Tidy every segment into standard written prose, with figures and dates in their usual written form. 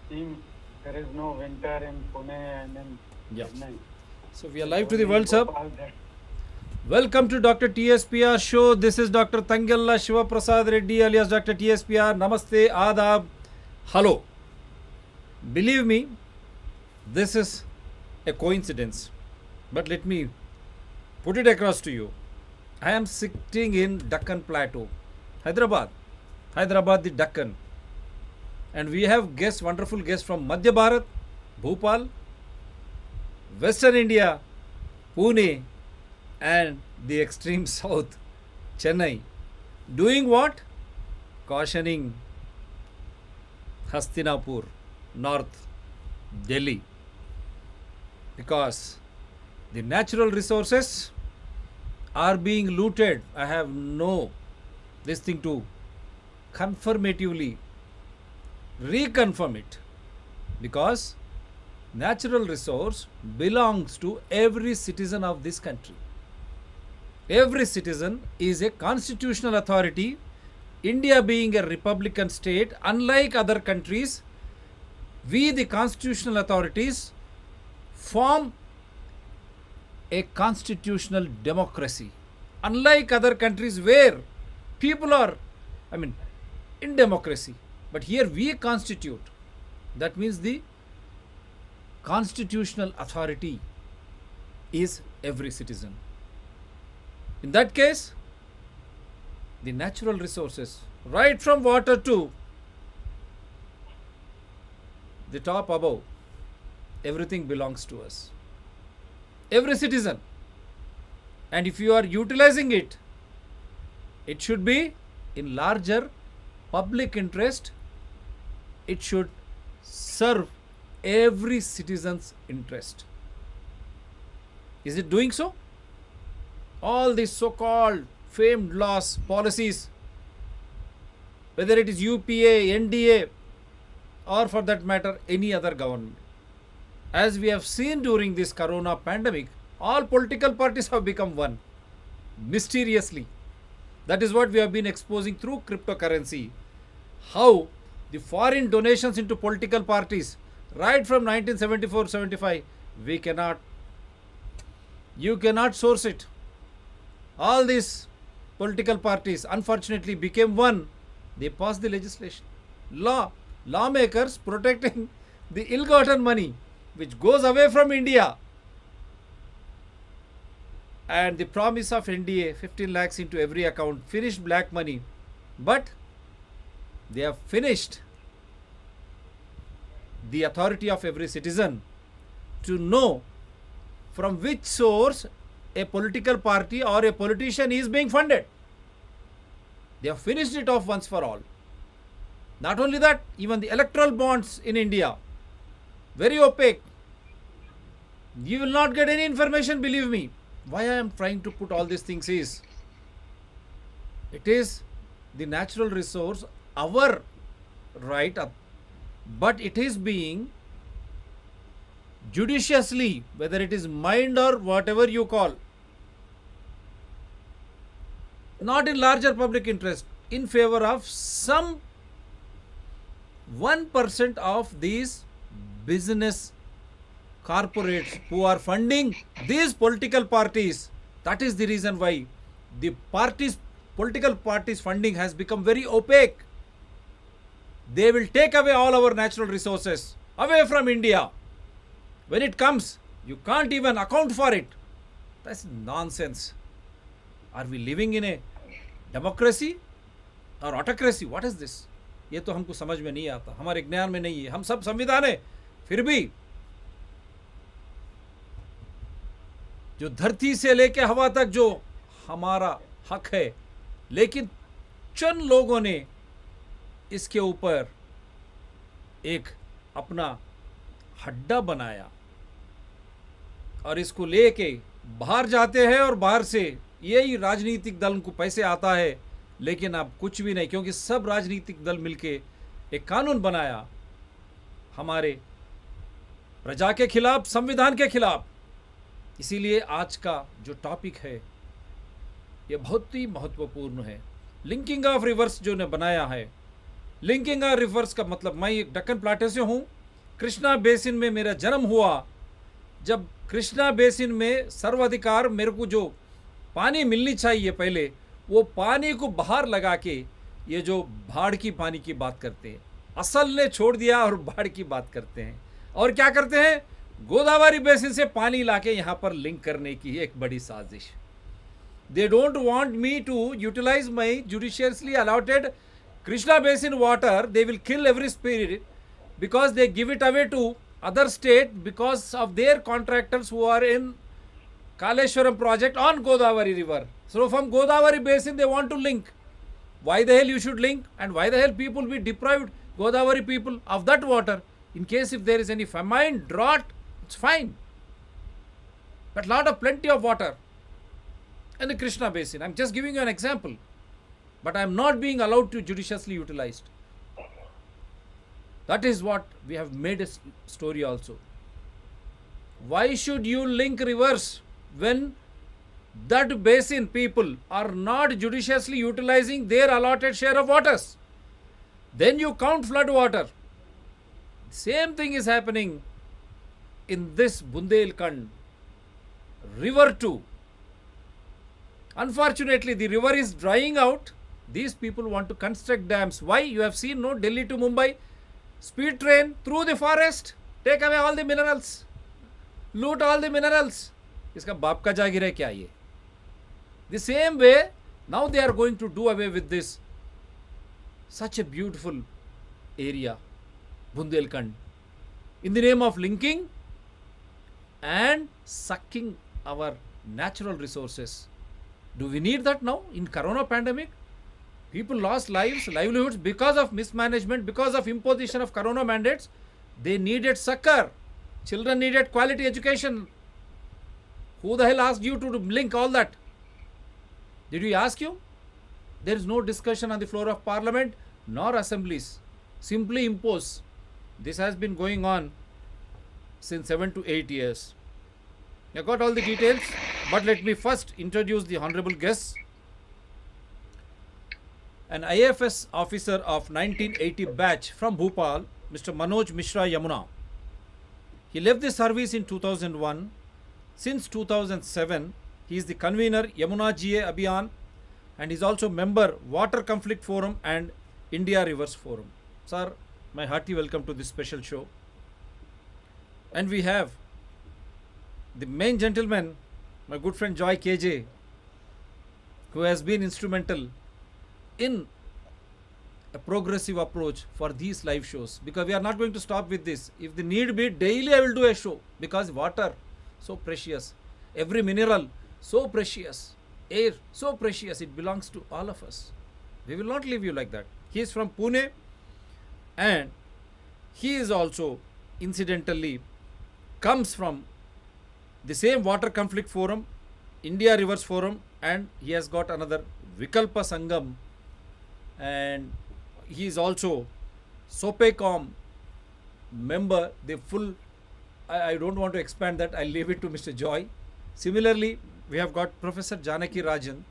seem there is no winter in Pune and in Yeah. Chennai. So we are live to Only the in World Cup. Bhopal that Welcome to Dr. TSPR show. This is Dr. Tangella Shiva Prasad Reddy alias Dr. TSPR. Namaste, Adab, hello. Believe me, this is a coincidence. But let me put it across to you. I am sitting in Deccan Plateau, Hyderabad. Hyderabad, the Deccan. And we have guests, wonderful guests from Madhya Bharat, Bhopal, Western India, Pune, and the extreme south, Chennai. Doing what? Cautioning Hastinapur, North Delhi. Because the natural resources are being looted. I have no this thing to confirmatively reconfirm it, because natural resource belongs to every citizen of this country. Every citizen is a constitutional authority. India being a republican state, unlike other countries, we the constitutional authorities form a constitutional democracy. Unlike other countries where people are, in democracy. But here we constitute. That means the constitutional authority is every citizen. In that case, the natural resources, right from water to the top above, everything belongs to us. Every citizen. And if you are utilizing it, it should be in larger public interest. It should serve every citizen's interest. Is it doing so? All these so-called famed laws, policies, whether it is UPA, NDA, or for that matter any other government. As we have seen during this corona pandemic, all political parties have become one, mysteriously. That is what we have been exposing through cryptocurrency. How the foreign donations into political parties, right from 1974-75, you cannot source it. All these political parties unfortunately became one. They passed the legislation. Lawmakers protecting the ill-gotten money which goes away from India. And the promise of NDA, 15 lakhs into every account, finished black money. But they have finished the authority of every citizen to know from which source a political party or a politician is being funded. They have finished it off once for all. Not only that, even the electoral bonds in India, very opaque. You will not get any information, believe me. Why I am trying to put all these things is, it is the natural resource, our right, but it is being judiciously, whether it is mined or whatever you call, not in larger public interest, in favor of some 1% of these business corporates who are funding these political parties. That is the reason why the political parties funding has become very opaque. They will take away all our natural resources away from India. When it comes, you can't even account for it. That's nonsense. Are we living in a democracy or autocracy? What is this? ये तो हमको समझ में नहीं आता, हमारे ज्ञान में नहीं है. हम सब संविधान है, फिर भी जो धरती से लेके हवा तक जो हमारा हक है, लेकिन चंद लोगों ने इसके ऊपर एक अपना हड्डा बनाया और इसको लेके बाहर जाते हैं, और बाहर से यही राजनीतिक दल को पैसे आता है, लेकिन अब कुछ भी नहीं, क्योंकि सब राजनीतिक दल मिलके एक कानून बनाया हमारे प्रजा के खिलाफ, संविधान के खिलाफ. इसीलिए आज का जो टॉपिक है ये बहुत ही महत्वपूर्ण है. लिंकिंग ऑफ रिवर्स जो ने बनाया है, लिंकिंग ऑफ रिवर्स का मतलब, मैं एक डेक्कन प्लाटो से हूँ, कृष्णा बेसिन में मेरा जन्म हुआ, जब कृष्णा बेसिन में सर्वाधिकार मेरे को जो पानी मिलनी चाहिए पहले, वो पानी को बाहर लगा के ये जो बाढ़ की पानी की बात करते हैं, असल ने छोड़ दिया और बाढ़ की बात करते हैं। और क्या करते हैं, गोदावरी बेसिन से पानी लाके यहाँ पर लिंक करने की एक बड़ी साजिश। They don't want me to utilize my judiciously allotted Krishna basin water. They will kill every spirit because they give it away to other state because of their contractors who are in Kaleshwaram project on Godavari river. So from Godavari basin they want to link. Why the hell you should link, and why the hell people be deprived, Godavari people, of that water? In case if there is any famine, drought, it's fine. But lot of plenty of water in the Krishna basin. I'm just giving you an example. But I'm not being allowed to judiciously utilized. That is what we have made a story also. Why should you link rivers when that basin people are not judiciously utilizing their allotted share of waters? Then you count flood water. Same thing is happening in this Bundelkhand river too. Unfortunately, the river is drying out. These people want to construct dams. Why? You have seen, no, Delhi to Mumbai, speed train through the forest, take away all the minerals, loot all the minerals. इसका बाप का जागीर है क्या ये? The same way, now they are going to do away with this such a beautiful area, Bundelkhand, in the name of linking and sucking our natural resources. Do we need that now in corona pandemic? People lost livelihoods because of mismanagement, because of imposition of corona mandates. They needed succor. Children needed quality education. Who the hell asked you to link all that? Did we ask you? There is no discussion on the floor of parliament nor assemblies. Simply impose. This has been going on since 7 to 8 years. I got all the details, but let me first introduce the honorable guests. An IFS officer of 1980 batch from Bhopal, Mr. Manoj Mishra Yamuna. He left the service in 2001. Since 2007, he is the convener Yamuna GA Abhiyan and is also member Water Conflict Forum and India Rivers Forum. Sir, my hearty welcome to this special show. And we have the main gentleman, my good friend Joy KJ, who has been instrumental in a progressive approach for these live shows, because we are not going to stop with this. If the need be, daily I will do a show, because water so precious, every mineral so precious, air so precious, it belongs to all of us. We will not leave you like that. He is from Pune and he is also incidentally comes from the same Water Conflict Forum, India Rivers Forum, and he has got another Vikalpa Sangam, and he is also SOPECOM member. The full, I don't want to expand that, I'll leave it to Mr. Joy. Similarly, we have got Professor Janaki Rajan,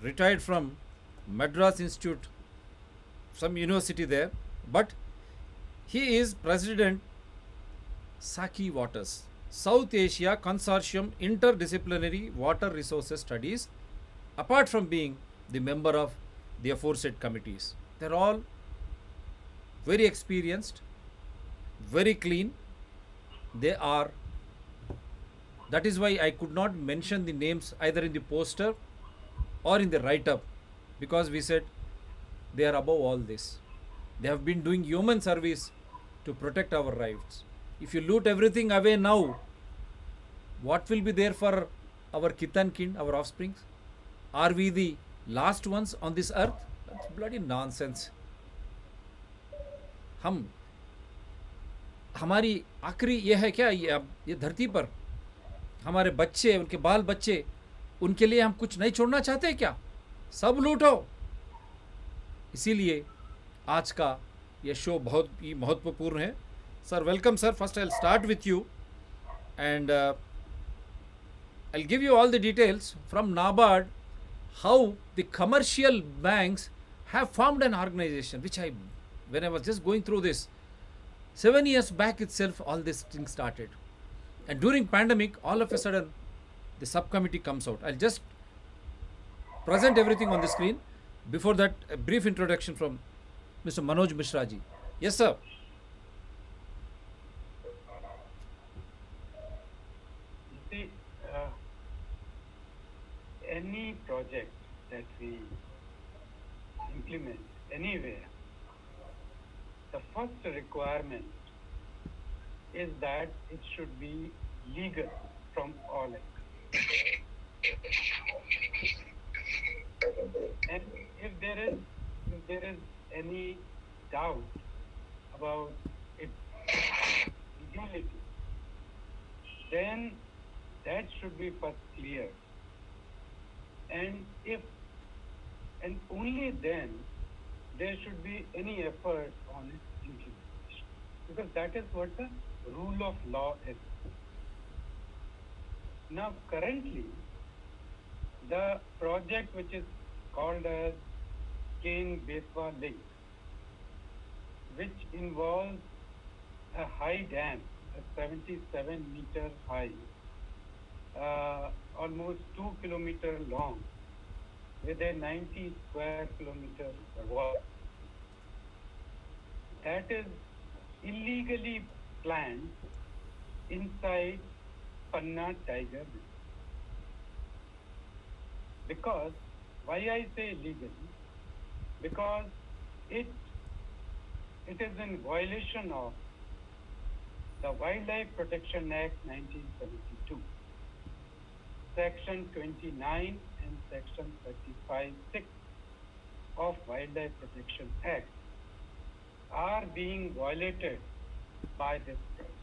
retired from Madras Institute, some university there, but he is president Saki Waters, South Asia Consortium Interdisciplinary Water Resources Studies, apart from being the member of the aforesaid committees. They're all very experienced, very clean. They are, that is why I could not mention the names either in the poster or in the write-up, because we said they are above all this. They have been doing human service to protect our rights. If you loot everything away now, what will be there for our kith and kin, our offsprings? Are we the last ones on this earth? That's bloody nonsense. हम हमारी आखिरी ये है क्या, ये धरती पर हमारे बच्चे, उनके बाल बच्चे, उनके लिए हम कुछ नहीं छोड़ना चाहते क्या? सब लूटो। इसीलिए आज का ये शो बहुत ही महत्वपूर्ण है. Sir, welcome sir. First I'll start with you and I'll give you all the details from NABARD, how the commercial banks have formed an organization, which when I was just going through this, 7 years back itself all this thing started, and during pandemic all of a sudden the subcommittee comes out. I'll just present everything on the screen. Before that, a brief introduction from Mr. Manoj Mishra ji. Yes, sir. You see, any project that we implement anywhere, the first requirement is that it should be legal from all angles. And if there is any doubt about its legality, then that should be first cleared. And if and only then there should be any effort on its implementation, because that is what the rule of law is. Now, currently, the project which is called as Cane Betwa link, which involves a high dam, a 77-meter high, almost 2 kilometer long, with a 90 square kilometer wall. That is illegally planned inside Panna Tiger Reserve. Because, why I say illegally? Because it is in violation of the Wildlife Protection Act 1972, Section 29 and Section 35(6) of Wildlife Protection Act are being violated by this project.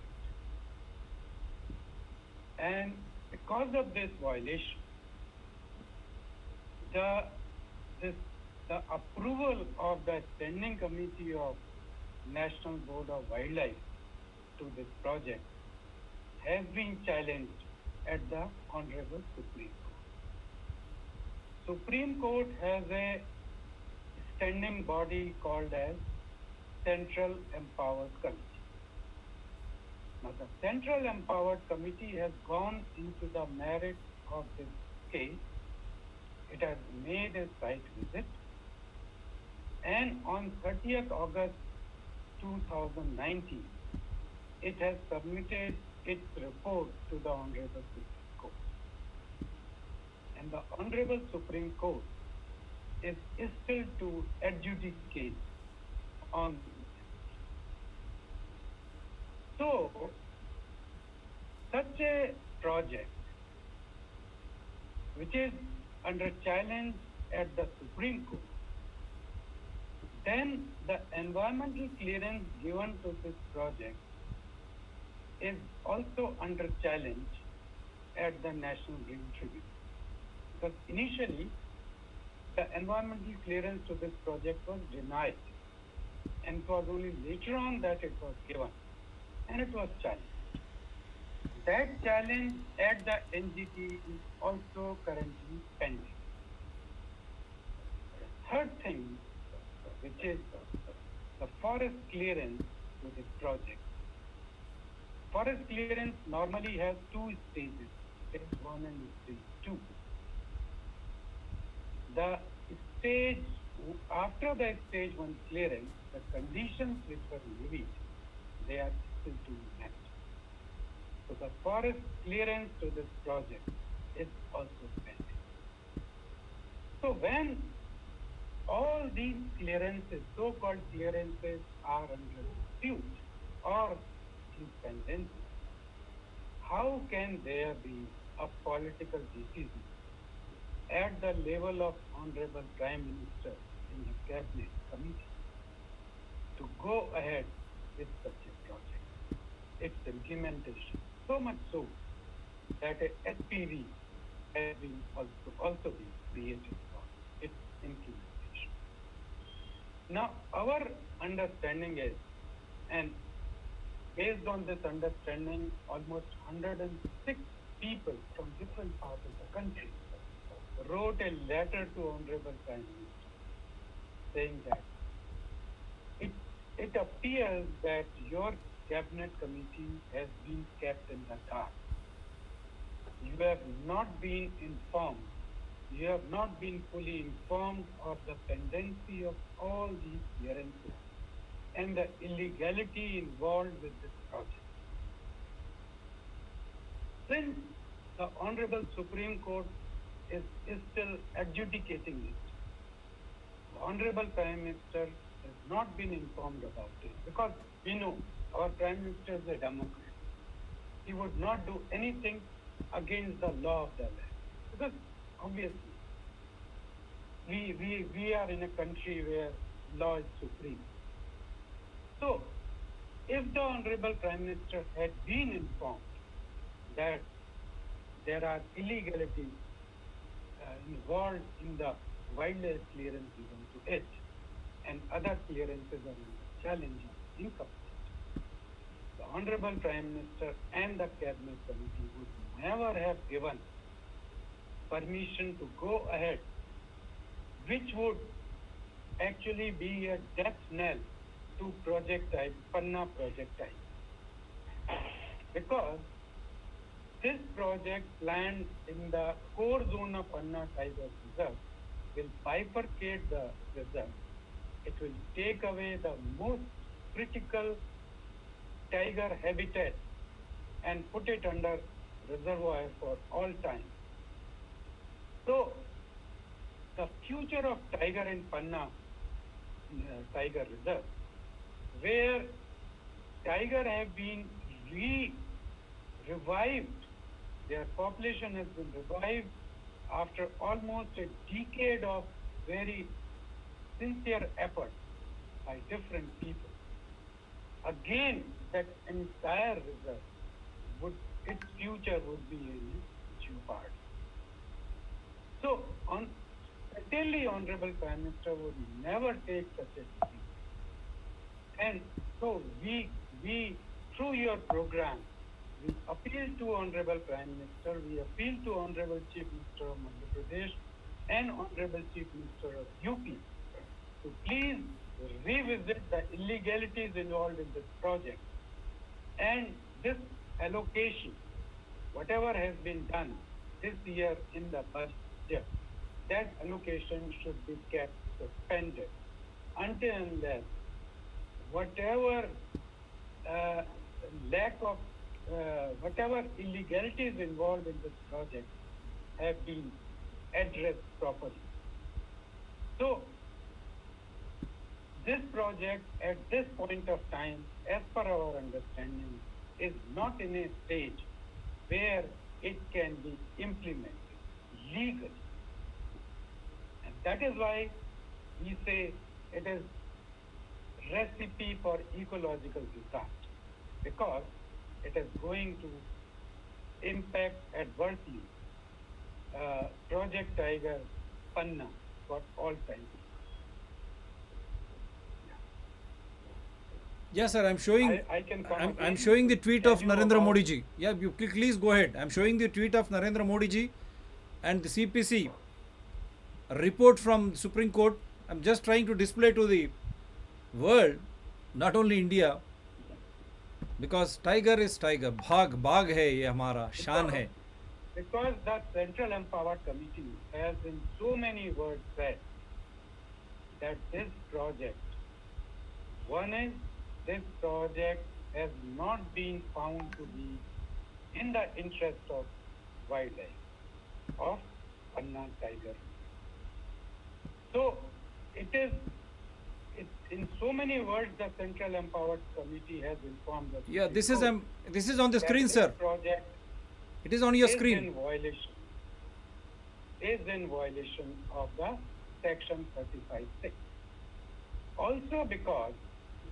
And because of this violation, the approval of the Standing Committee of National Board of Wildlife to this project has been challenged at the Honorable Supreme Court. Supreme Court has a standing body called as Central Empowered Committee. Now, the Central Empowered Committee has gone into the merits of this case. It has made a site visit, and on 30th August 2019, it has submitted its report to the Honorable Supreme Court. And the Honorable Supreme Court is still to adjudicate on this. So, such a project, which is under challenge at the Supreme Court, then the environmental clearance given to this project is also under challenge at the National Green Tribunal. Because initially, the environmental clearance to this project was denied, and it was only later on that it was given, and it was challenged. That challenge at the NGT is also currently pending. Third thing, which is the forest clearance to this project. Forest clearance normally has two stages, stage 1 and stage 2. The stage, after the stage 1 clearance, the conditions which were levied, they are still to be met. So the forest clearance to this project is also pending. So when all these clearances, so-called clearances, are under dispute or in pendency, how can there be a political decision at the level of Honorable Prime Minister in the Cabinet Committee to go ahead with such a project, its implementation? So much so that a SPV has been also been created for its implementation. Now, our understanding is, and based on this understanding, almost 106 people from different parts of the country wrote a letter to Honorable Prime Minister saying that it appears that your cabinet committee has been kept in the dark. You have not been informed. You have not been fully informed of the pendency of all these clearances and the illegality involved with this project. Since the Honorable Supreme Court is still adjudicating it, the Honorable Prime Minister has not been informed about it because we know our Prime Minister is a Democrat. He would not do anything against the law of the land because obviously we are in a country where law is supreme. So, if the Honorable Prime Minister had been informed that there are illegalities involved in the wildlife clearance given to it, and other clearances are challenging, incomplete, the Honorable Prime Minister and the Cabinet Committee would never have given permission to go ahead, which would actually be a death knell to projectile, Panna projectile. Because this project planned in the core zone of Panna Tiger Reserve will bifurcate the reserve. It will take away the most critical tiger habitat and put it under reservoir for all time. So, the future of tiger in Panna Tiger Reserve, where tiger have been revived, their population has been revived after almost a decade of very sincere effort by different people. Again, that entire reserve its future would be in jeopardy. So, certainly Honorable Prime Minister would never take such a decision. And so we through your program, we appeal to Honorable Prime Minister, we appeal to Honorable Chief Minister of Madhya Pradesh and Honorable Chief Minister of UP to please revisit the illegalities involved in this project. And this allocation, whatever has been done this year in the budget, that allocation should be kept suspended until and unless whatever whatever illegalities involved in this project have been addressed properly. So, this project at this point of time, as per our understanding, is not in a stage where it can be implemented legally. And that is why we say it is recipe for ecological disaster, because it is going to impact adversely Project Tiger Panna for all time. Yes, sir. I'm showing. I can come I'm again showing the to tweet tell of you Narendra about- Modi ji. Yeah, you please go ahead. I'm showing the tweet of Narendra Modi ji and the CPC report from Supreme Court. I'm just trying to display to the world, not only India, because tiger is tiger. Bhag hai ye hamara shan hai. Because the Central Empowered Committee has in so many words said that this project, one is this project has not been found to be in the interest of wildlife, of Panna tiger. So it is, in so many words, the Central Empowered Committee has informed us. Yeah, this is on the screen, sir. Project It is on your is screen. in violation of the section 35(6). Also because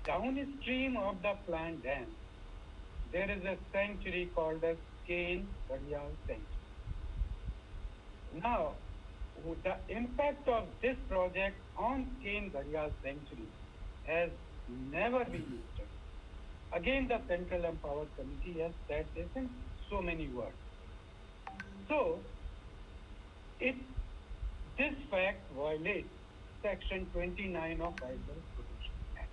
downstream of the planned dam, there is a sanctuary called as Cane Gharial Sanctuary. Now, the impact of this project on Cane Gharial Sanctuary has never been studied. Again, the Central Empowered Committee has said this in so many words. So, this fact violates Section 29 of Wildlife Protection Act.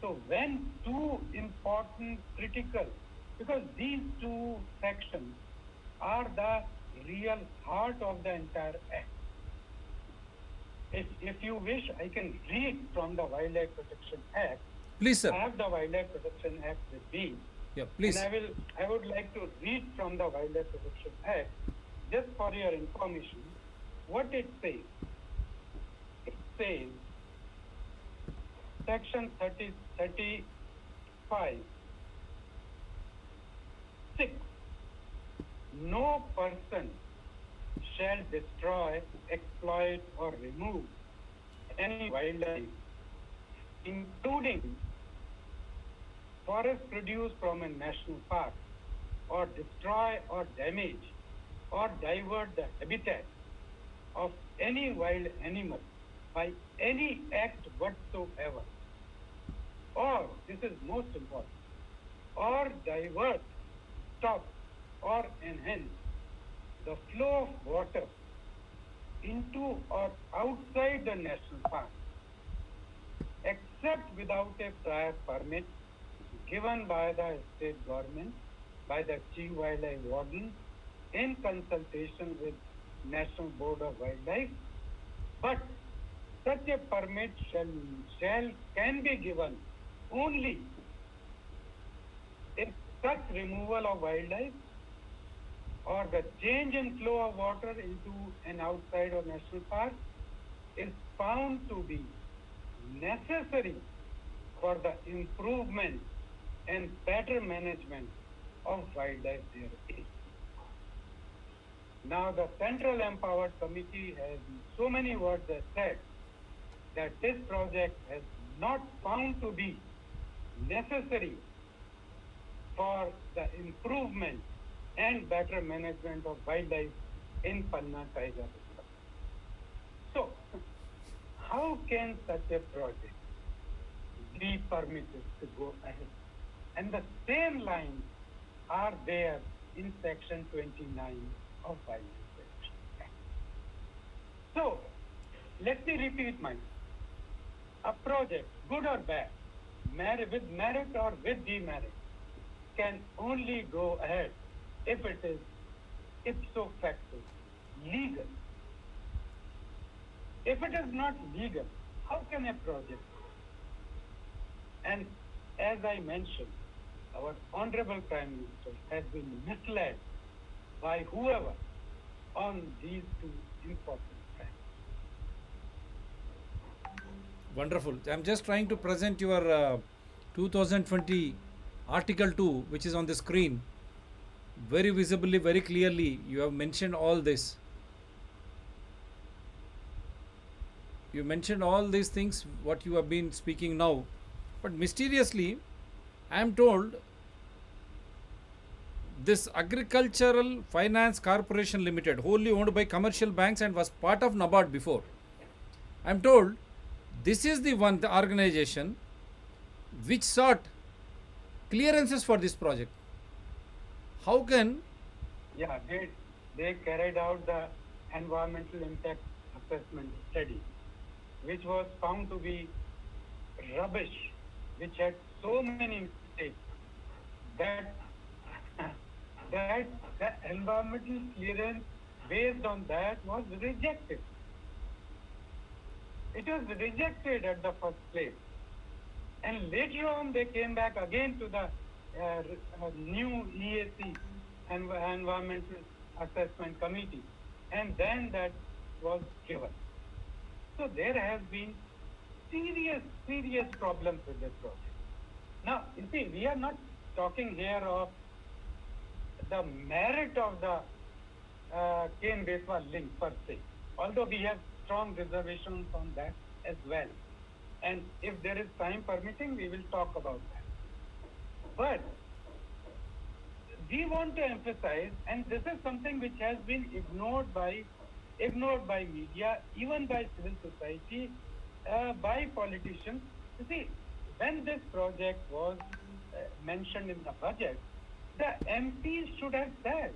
So when two important critical, because these two sections are the real heart of the entire act. If you wish, I can read from the Wildlife Protection Act. Please, sir. I have the Wildlife Protection Act with me. Yeah, And please. I would like to read from the Wildlife Protection Act, just for your information, what it says. It says, section 35, 6, no person shall destroy, exploit, or remove any wildlife, including forest produce from a national park, or destroy or damage or divert the habitat of any wild animal by any act whatsoever, or, this is most important, or divert, stop, or enhance the flow of water into or outside the national park, except without a prior permit given by the state government, by the Chief Wildlife Warden, in consultation with National Board of Wildlife, but such a permit can be given only if such removal of wildlife or the change in flow of water into an outside or national park is found to be necessary for the improvement and better management of wildlife there is. Now the Central Empowered Committee has in so many words has said that this project has not found to be necessary for the improvement and better management of wildlife in Panna Tiger Reserve. So, how can such a project be permitted to go ahead? And the same lines are there in section 29 of Wildlife Protection Act. So, let me repeat myself. A project, good or bad, with merit or with demerit, can only go ahead if it is ipso facto legal. If it is not legal, how can a project? And as I mentioned, our Honorable Prime Minister has been misled by whoever on these two important facts. Wonderful. I'm just trying to present your 2020 Article 2, which is on the screen. Very visibly, very clearly, you have mentioned all this. You mentioned all these things, what you have been speaking now. But mysteriously, I am told this Agricultural Finance Corporation Limited, wholly owned by commercial banks and was part of NABARD before. I am told this is the organization which sought clearances for this project. How can? Yeah, they carried out the environmental impact assessment study, which was found to be rubbish, which had so many mistakes that that the environmental clearance based on that was rejected. It was rejected at the first place. And later on, they came back again to the new EAC, Environmental Assessment Committee, and then that was given. So there has been serious problems with this project. Now, you see, we are not talking here of the merit of the Ken-Betwa link per se, although we have strong reservations on that as well. And if there is time permitting, we will talk about that. But we want to emphasize, and this is something which has been ignored by media, even by civil society, by politicians. You see, when this project was mentioned in the budget, the MPs should have said,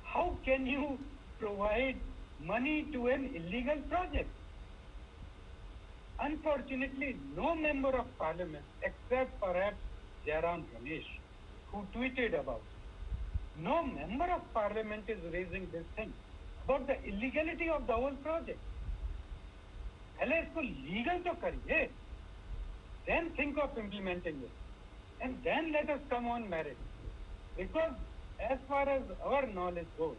how can you provide money to an illegal project? Unfortunately, no member of parliament, except except perhaps Jairam Ramesh, who tweeted about it. No member of parliament is raising this thing about the illegality of the whole project. पहले इसको legal तो करिए, then think of implementing it, and then let us come on merit. Because as far as our knowledge goes,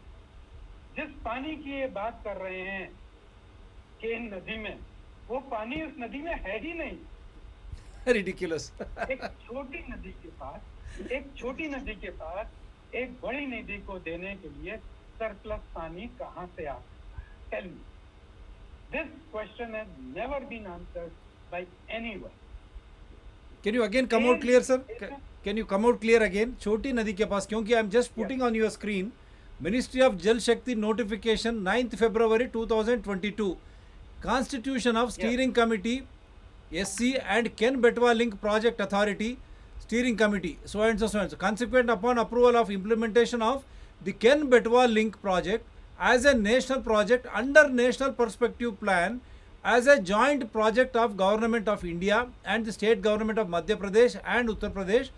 जिस पानी की ये बात कर रहे हैं कि इन नदी में, वो पानी उस नदी में है ही नहीं. Ridiculous. एक छोटी नदी के पास एक बड़ी नदी को देने के लिए सरप्लस पानी कहाँ से आ सकता है? Tell me. This question has never been answered by anyone. Can you again come out clear, sir? Can you come out clear again? छोटी नदी के पास, क्योंकि I am just putting on your screen Ministry of Jal Shakti notification 9th February 2022, Constitution of Steering Committee SC and Ken Betwa Link Project Authority Steering Committee, so and so, so and so. Consequent upon approval of implementation of the Ken Betwa Link project as a national project under National Perspective Plan as a joint project of Government of India and the State Government of Madhya Pradesh and Uttar Pradesh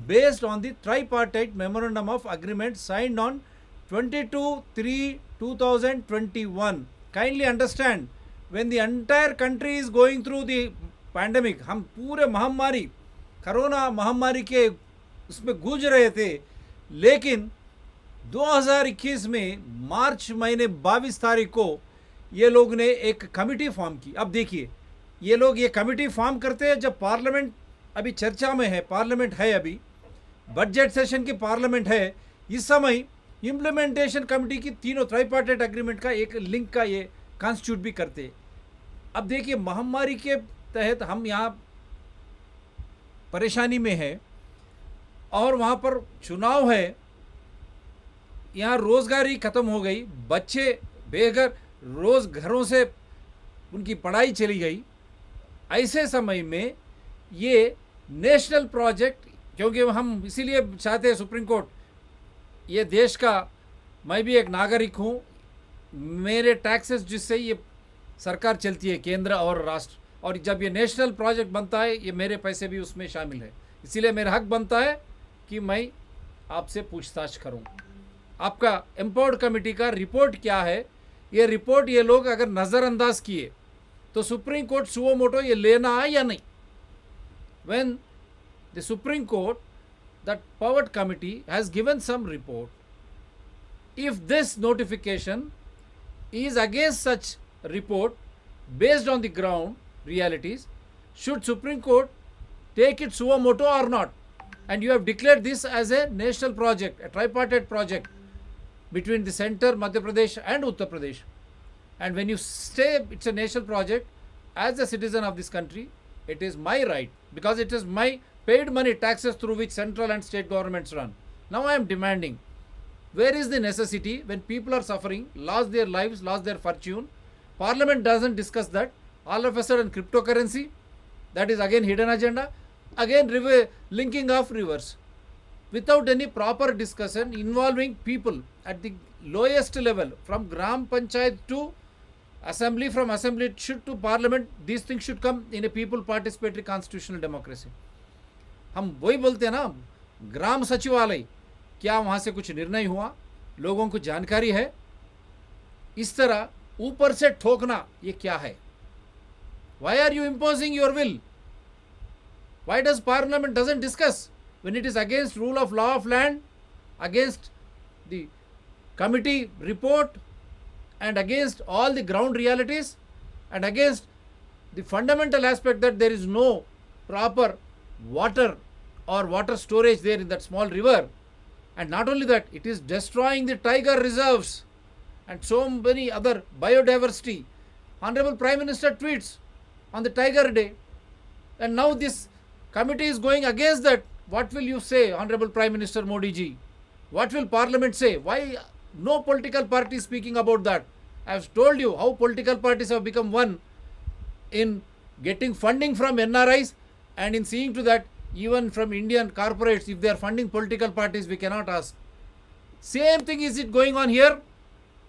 based on the tripartite memorandum of agreement signed on 22/3/2021. Kindly understand, when the entire country is going through the pandemic, हम पूरे महामारी corona महामारी के उसमें गूंज रहे थे, लेकिन 2021 में मार्च महीने 22 तारीख को ये लोग ने एक कमेटी फॉर्म की. अब देखिए, ये लोग ये कमेटी फॉर्म करते हैं जब पार्लियामेंट अभी चर्चा में है, पार्लियामेंट है, अभी बजट सेशन की पार्लियामेंट है. इस समय इम्प्लीमेंटेशन कमेटी की तीनों ट्राइपार्टाइट एग्रीमेंट का एक लिंक का ये कॉन्स्टिट्यूट भी करते. अब देखिए, महामारी के तहत हम यहाँ परेशानी में है और वहाँ पर चुनाव है, यहाँ रोज़गारी ख़त्म हो गई, बच्चे बेघर, रोज़ घरों से उनकी पढ़ाई चली गई. ऐसे समय में ये नेशनल प्रोजेक्ट, क्योंकि हम इसीलिए चाहते हैं सुप्रीम कोर्ट, ये देश का, मैं भी एक नागरिक हूँ, मेरे टैक्सेस जिससे ये सरकार चलती है, केंद्र और राष्ट्र, और जब ये नेशनल प्रोजेक्ट बनता है ये मेरे पैसे भी उसमें शामिल है. इसीलिए मेरा हक बनता है कि मैं आपसे पूछताछ करूं. आपका एम्पावर्ड कमेटी का रिपोर्ट क्या है? ये रिपोर्ट ये लोग अगर नज़रअंदाज किए तो सुप्रीम कोर्ट सुओ मोटो ये लेना है या नहीं? When the supreme court, that powered committee has given some report, if this notification is against such report based on the ground realities, should Supreme Court take it suo moto or not? And you have declared this as a national project, a tripartite project between the center, Madhya Pradesh and Uttar Pradesh. And when you say it's a national project, as a citizen of this country, it is my right, because it is my paid money, taxes through which central and state governments run. Now I am demanding, where is the necessity when people are suffering, lost their lives, lost their fortune? Parliament doesn't discuss that. All of a sudden cryptocurrency, that is again hidden agenda, again linking of rivers, without any proper discussion involving people at the lowest level, from Gram Panchayat to assembly, from assembly should to parliament. These things should come in a people participatory constitutional democracy. हम वही बोलते हैं ना, ग्राम सचिवालय, क्या वहाँ से कुछ निर्णय हुआ, लोगों को जानकारी है? इस तरह ऊपर से ठोकना ये क्या है? Why are you imposing your will? Why does parliament doesn't discuss when it is against rule of law of land, against the committee report, and against all the ground realities, and against the fundamental aspect that there is no proper water or water storage there in that small river? And not only that, it is destroying the tiger reserves and so many other biodiversity. Honorable Prime Minister tweets on the Tiger Day, and now this committee is going against that. What will you say, Honorable Prime Minister Modiji? What will Parliament say? Why no political party is speaking about that? I have told you how political parties have become one in getting funding from NRIs, and in seeing to that even from Indian corporates, if they are funding political parties, we cannot ask. Same thing is it going on here?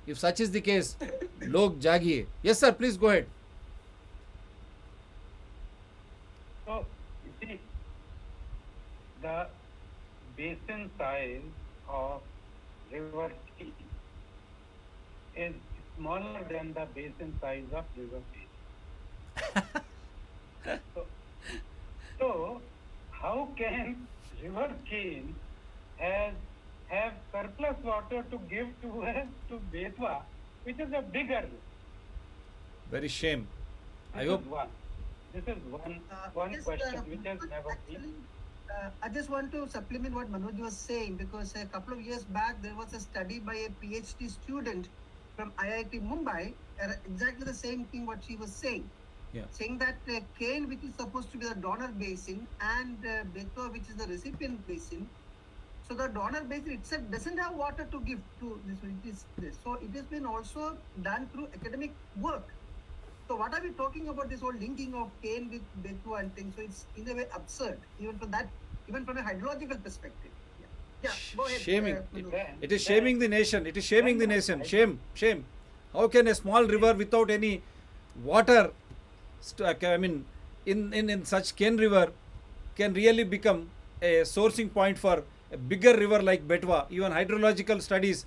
If such is the case, log jagiye. Yes sir, please go ahead. So, you see, the basin size of river T is smaller than the basin size of river K. So, so how can river Kane has have surplus water to give to Betwa, which is a bigger river? Very shame. I This hope. is one. This is one Yes, question which has Manoj, never been. actually, I just want to supplement what Manoj was saying because a couple of years back there was a study by a PhD student from IIT Mumbai, exactly the same thing what she was saying, Yeah. saying that Kane, which is supposed to be the donor basin, and Betwa, which is the recipient basin. So the donor basin itself doesn't have water to give to this. It is this. So it has been also done through academic work. So what are we talking about this whole linking of Kane with Betwa and things? So it's in a way absurd, even from that, even from a hydrological perspective. Yeah, yeah. Go ahead. Shaming. Manoj. It is shaming the nation. It is shaming the nation. Shame. Shame. How can a small river without any water, I mean, in such Ken River, can really become a sourcing point for a bigger river like Betwa? Even hydrological studies.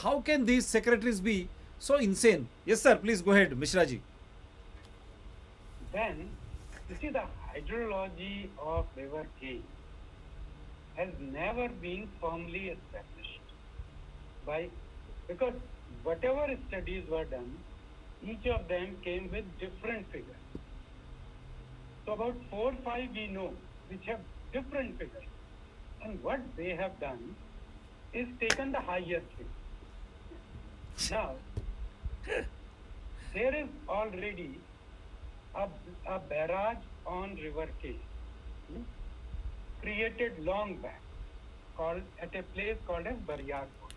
How can these secretaries be so insane? Yes, sir. Please go ahead, Mishraji. Then, you see, the hydrology of river Kane has never been firmly established by, because whatever studies were done, each of them came with different figures. So about 4 or 5 we know, which have different figures. And what they have done is taken the highest figure. Now, there is already a barrage on River K, created long back, called at a place called as Baryarpur.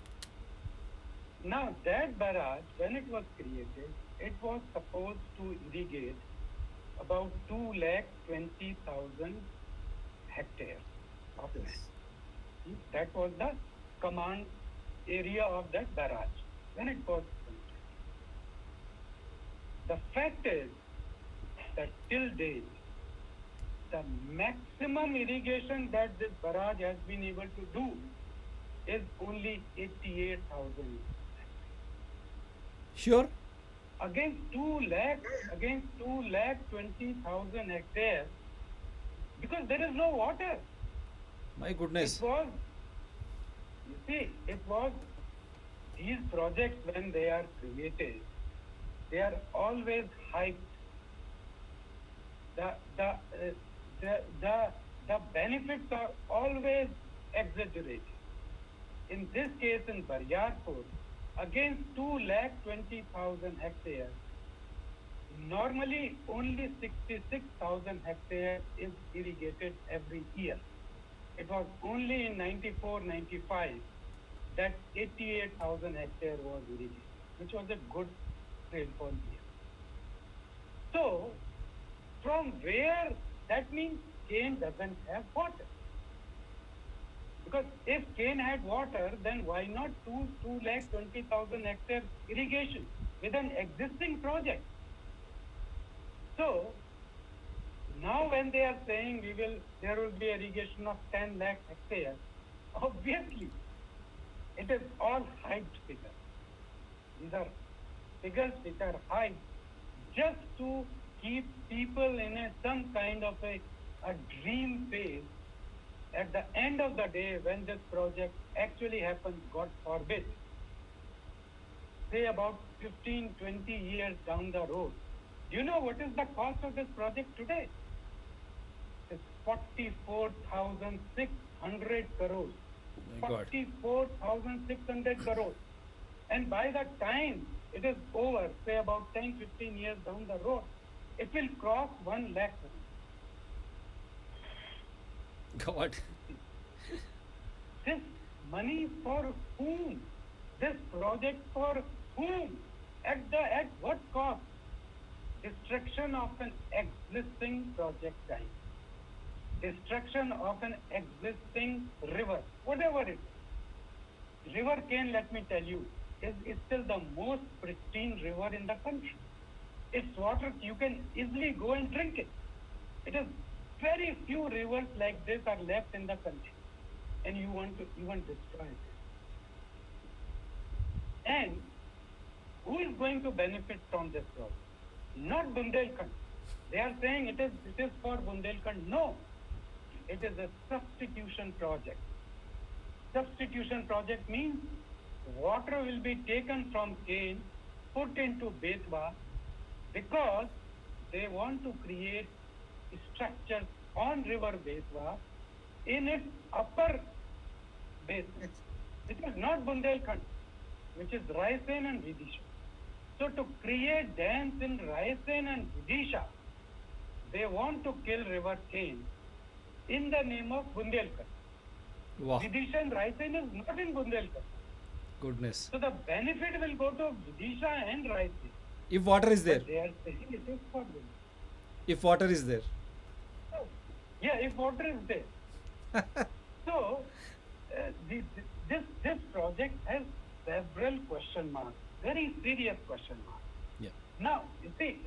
Now that barrage, when it was created, it was supposed to irrigate about 2,20,000 hectares of land. That was the command area of that barrage when it was constructed. The fact is that till date, the maximum irrigation that this barrage has been able to do is only 88,000. Sure. Against 2,20,000 hectares, because there is no water. My goodness. It was, you see, it was these projects when they are created, they are always hyped. The benefits are always exaggerated. In this case, in Baryarpur, against 2,20,000 hectares, normally only 66,000 hectares is irrigated every year. It was only in 94-95 that 88,000 hectares was irrigated, which was a good rainfall year. So, from where, that means Kane doesn't have water. Because if Kane had water, then why not 2,20,000 hectare irrigation with an existing project? So, now when they are saying there will be irrigation of 10 lakh hectares, obviously, it is all hyped figures. These are figures which are hyped just to keep people in some kind of a dream phase. At the end of the day, when this project actually happens, God forbid, say about 15-20 years down the road, do you know what is the cost of this project today? It's 44,600 crores. My God. 44,600 crores. And by the time it is over, say about 10-15 years down the road, it will cross 1 lakh crores. God. This money for whom? This project for whom? At what cost? Destruction of an existing project type. Destruction of an existing river, whatever it is. River Kane, let me tell you, is still the most pristine river in the country. Its water, you can easily go and drink it. It is Very few rivers like this are left in the country, and you want to even destroy it. And who is going to benefit from this project? Not Bundelkhand. They are saying it is for Bundelkhand. No, it is a substitution project. Substitution project means water will be taken from Kane, put into Betwa, because they want to create structures on river Betwa in its upper basin. It is not Bundelkhand, which is Raisen and Vidisha. So to create dams in Raisen and Vidisha, they want to kill river Kane in the name of Bundelkhand. Wow. Vidisha and Raisen is not in Bundelkhand. Goodness. So the benefit will go to Vidisha and Raisen. If water is there. But they are saying it is for them. If water is there. So, yeah, if water is there. So this project has several question marks, very serious question marks. Yeah. Now, you see,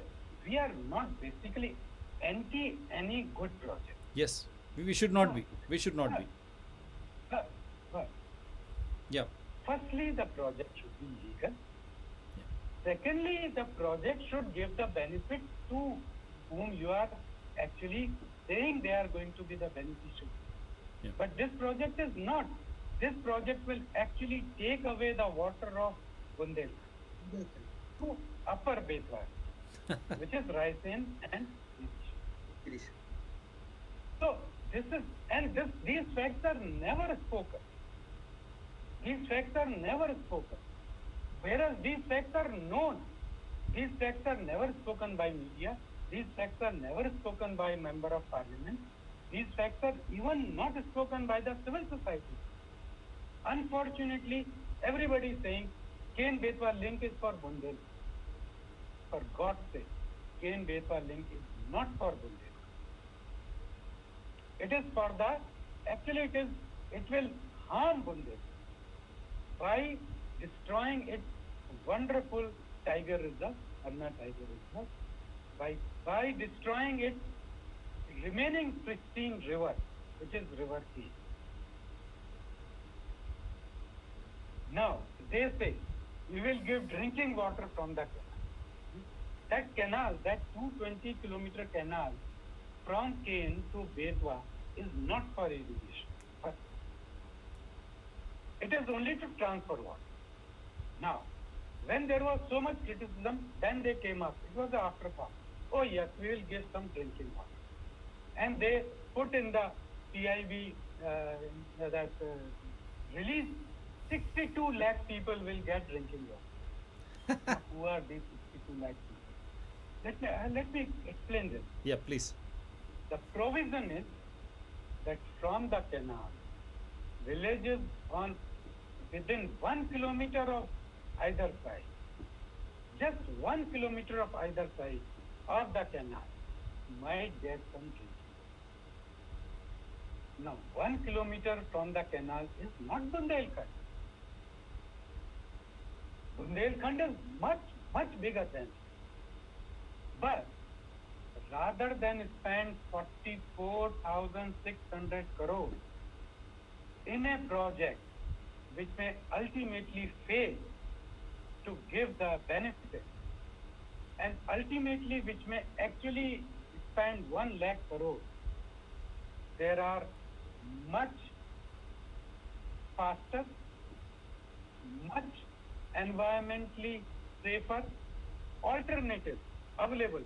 we are not basically anti any good project. Yes. We should not be. We should not be. But Yeah. firstly, the project should be legal. Secondly, the project should give the benefit to whom you are actually saying they are going to be the beneficiary. Yeah. But this project is not. This project will actually take away the water of Bundelkhand to upper Betwa, which is Raisen and Vidisha. So these facts are never spoken. These facts are never spoken. Whereas these facts are known. These facts are never spoken by media. These facts are never spoken by member of parliament. These facts are even not spoken by the civil society. Unfortunately, everybody is saying Kane Betwa link is for Bundelkhand. For God's sake, Kane Betwa link is not for Bundelkhand. It is for it will harm Bundelkhand by destroying its wonderful tiger reserve, Anna tiger reserve, by destroying its remaining pristine river, which is River Kane. Now, they say, we will give drinking water from the canal. That 220-kilometer canal from Kane to Betwa is not for irrigation. It is only to transfer water. Now, when there was so much criticism, then they came up. It was the afterthought. Oh yes, we will give some drinking water. And they put in the PIB release, 62 lakh people will get drinking water. Now, who are these 62 lakh people? Let me explain this. Yeah, please. The provision is that from the canal, villages within 1 kilometer of either side, just 1 kilometer of either side of the canal might get some drinking. Now, 1 kilometer from the canal is not Bundelkhand. Bundelkhand is much, much bigger than it. But rather than spend 44,600 crores in a project which may ultimately fail to give the benefit, and ultimately which may actually spend 1 lakh crore, there are much faster, much environmentally safer alternatives available.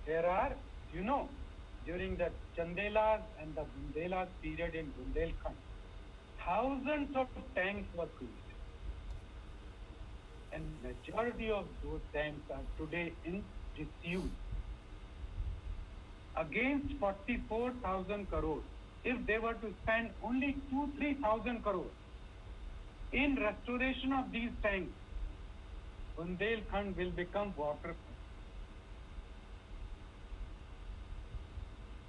There are, during the Chandelas and the Bundelas period in Bundelkhand, thousands of tanks were created. And majority of those tanks are today in disuse. Against 44,000 crores, if they were to spend only 2,000-3,000 crores in restoration of these tanks, Bundelkhand will become waterproof.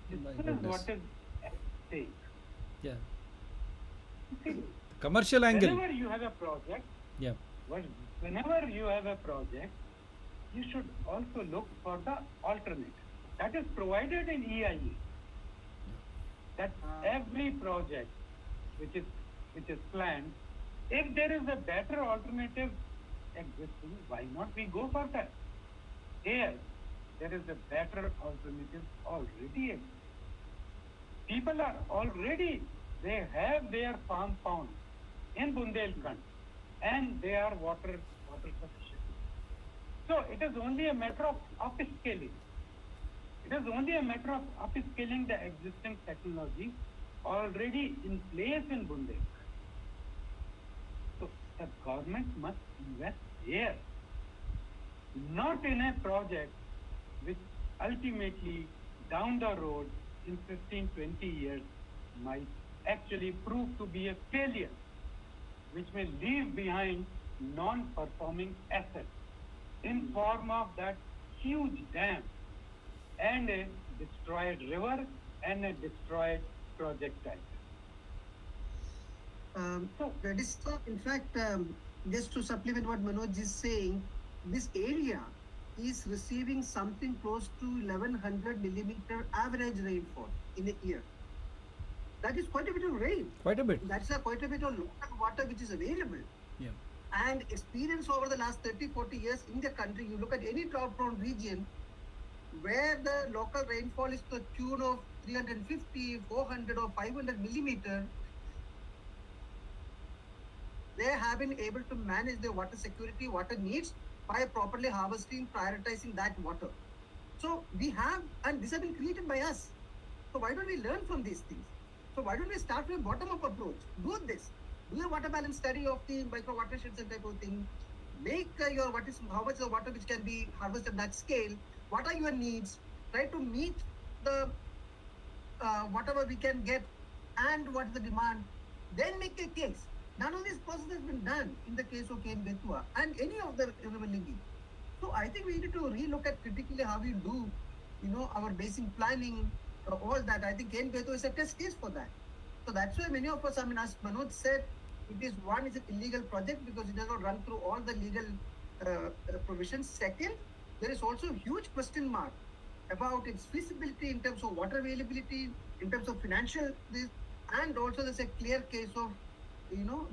This is what is at stake. Yeah. See, Commercial angle. whenever you have a project, Yeah. whenever you have a project, you should also look for the alternative. That is provided in EIA. That every project which is planned, if there is a better alternative existing, why not we go for that? Here, there is a better alternative already existing. People are already, they have their farm ponds in Bundelkhand and they are water sufficient. So it is only a matter of upscaling. It is only a matter of upscaling the existing technology already in place in Bundelkhand. So the government must invest here, not in a project which ultimately down the road in 15, 20 years might actually prove to be a failure, which may leave behind non-performing assets in form of that huge dam and a destroyed river and a destroyed projectile. That is, in fact, just to supplement what Manoj is saying, this area is receiving something close to 1100 millimeter average rainfall in a year. That is quite a bit of rain. Quite a bit. That's quite a bit of local water which is available. Yeah. And experience over the last 30, 40 years in the country, you look at any drought-prone region where the local rainfall is to the tune of 350, 400 or 500 millimeter, they have been able to manage their water security, water needs by properly harvesting, prioritizing that water. So we have, and these have been created by us. So why don't we learn from these things? So why don't we start with a bottom-up approach? Do this. Do a water balance study of the micro watersheds and type of thing. Make your how much of water which can be harvested at that scale. What are your needs? Try to meet the whatever we can get and what is the demand. Then make a case. None of this process has been done in the case of Ken Betwa and any of the Lingi. So I think we need to relook at critically how we do, our basic planning, all that. I think Ken Betwa is a test case for that. So that's why many of us, as Manoj said, it's an illegal project because it does not run through all the legal provisions. Second, there is also a huge question mark about its feasibility in terms of water availability, in terms of financial this, and also there's a clear case of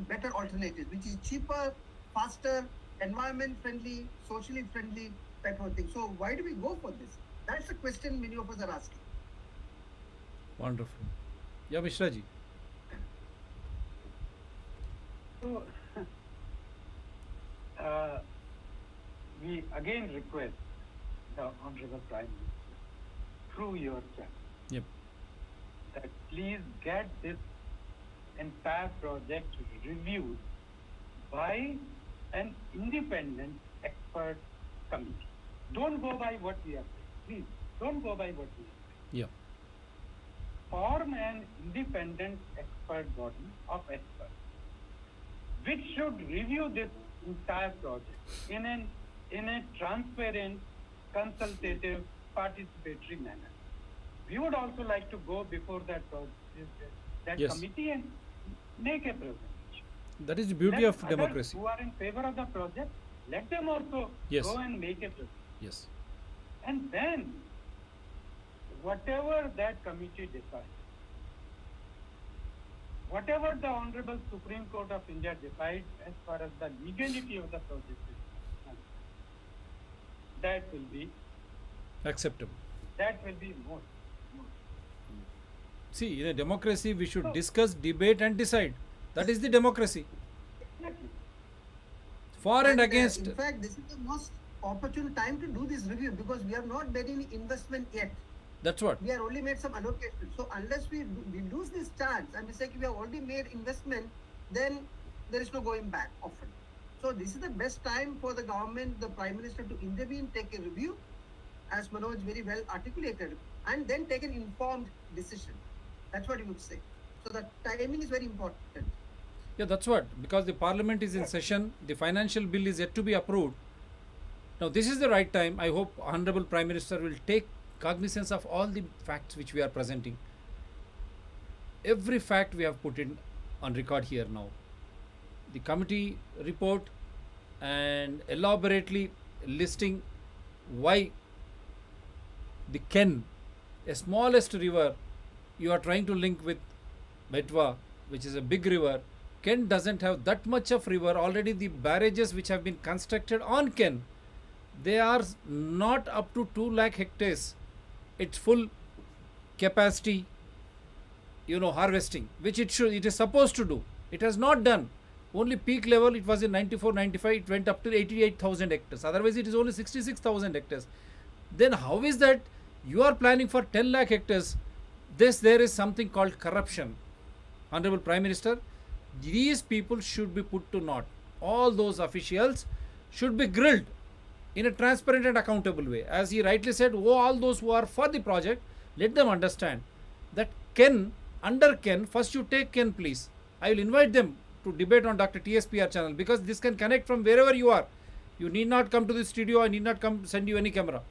better alternatives, which is cheaper, faster, environment friendly, socially friendly type of thing. So why do we go for this? That's the question many of us are asking. Wonderful. Yeah, Mishra ji. So we again request the Honorable Prime Minister through your channel Yep. that please get this entire project reviewed by an independent expert committee. Don't go by what we are saying. Please, don't go by what we are saying. Yeah. Form an independent expert body of experts, which should review this entire project in a transparent, consultative, participatory manner. We would also like to go before that Yes. committee and make a presentation. That is the beauty Let of others democracy. who are in favor of the project, let them also Yes. go and make a presentation. Yes. And then, whatever that committee decides, whatever the Honorable Supreme Court of India decides as far as the legality of the project is concerned, that will be Acceptable. more. See, in a democracy, we should So- discuss, debate, and decide. That is the democracy. Exactly. For and against. In fact, this is the most opportune time to do this review because we have not made any investment yet. That's what. We have only made some allocation. So unless we lose this chance and we say we have already made investment, then there is no going back often. So this is the best time for the government, the Prime Minister to intervene, take a review, as Manoj very well articulated, and then take an informed decision. That's what he would say. So the timing is very important. Yeah, that's what. Because the parliament is in session, the financial bill is yet to be approved. Now, this is the right time. I hope Honorable Prime Minister will take cognizance of all the facts which we are presenting. Every fact we have put in on record here now. The committee report and elaborately listing why the Ken, a smallest river, you are trying to link with Betwa, which is a big river. Ken doesn't have that much of river. Already the barrages which have been constructed on Ken, they are not up to 2 lakh hectares. Its full capacity, harvesting, which it is supposed to do. It has not done. Only peak level, it was in 94, 95, it went up to 88,000 hectares. Otherwise, it is only 66,000 hectares. Then how is that you are planning for 10 lakh hectares? There is something called corruption. Honorable Prime Minister, these people should be put to naught. All those officials should be grilled in a transparent and accountable way. As he rightly said, all those who are for the project, let them understand that under Ken, first you take Ken, please. I will invite them to debate on Dr. TSPR channel, because this can connect from wherever you are. You need not come to the studio. I need not come send you any camera.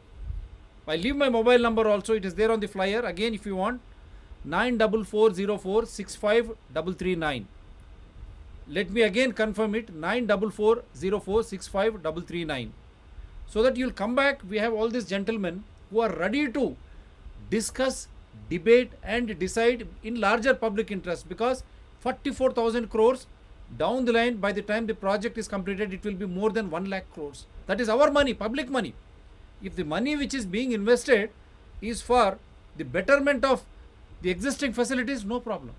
I leave my mobile number also. It is there on the flyer. Again, if you want, 94404 65339. Let me again confirm it, 94404 65339. So that you will come back. We have all these gentlemen who are ready to discuss, debate and decide in larger public interest, because 44,000 crores down the line, by the time the project is completed, it will be more than 1 lakh crores. That is our money, public money. If the money which is being invested is for the betterment of the existing facilities, no problem.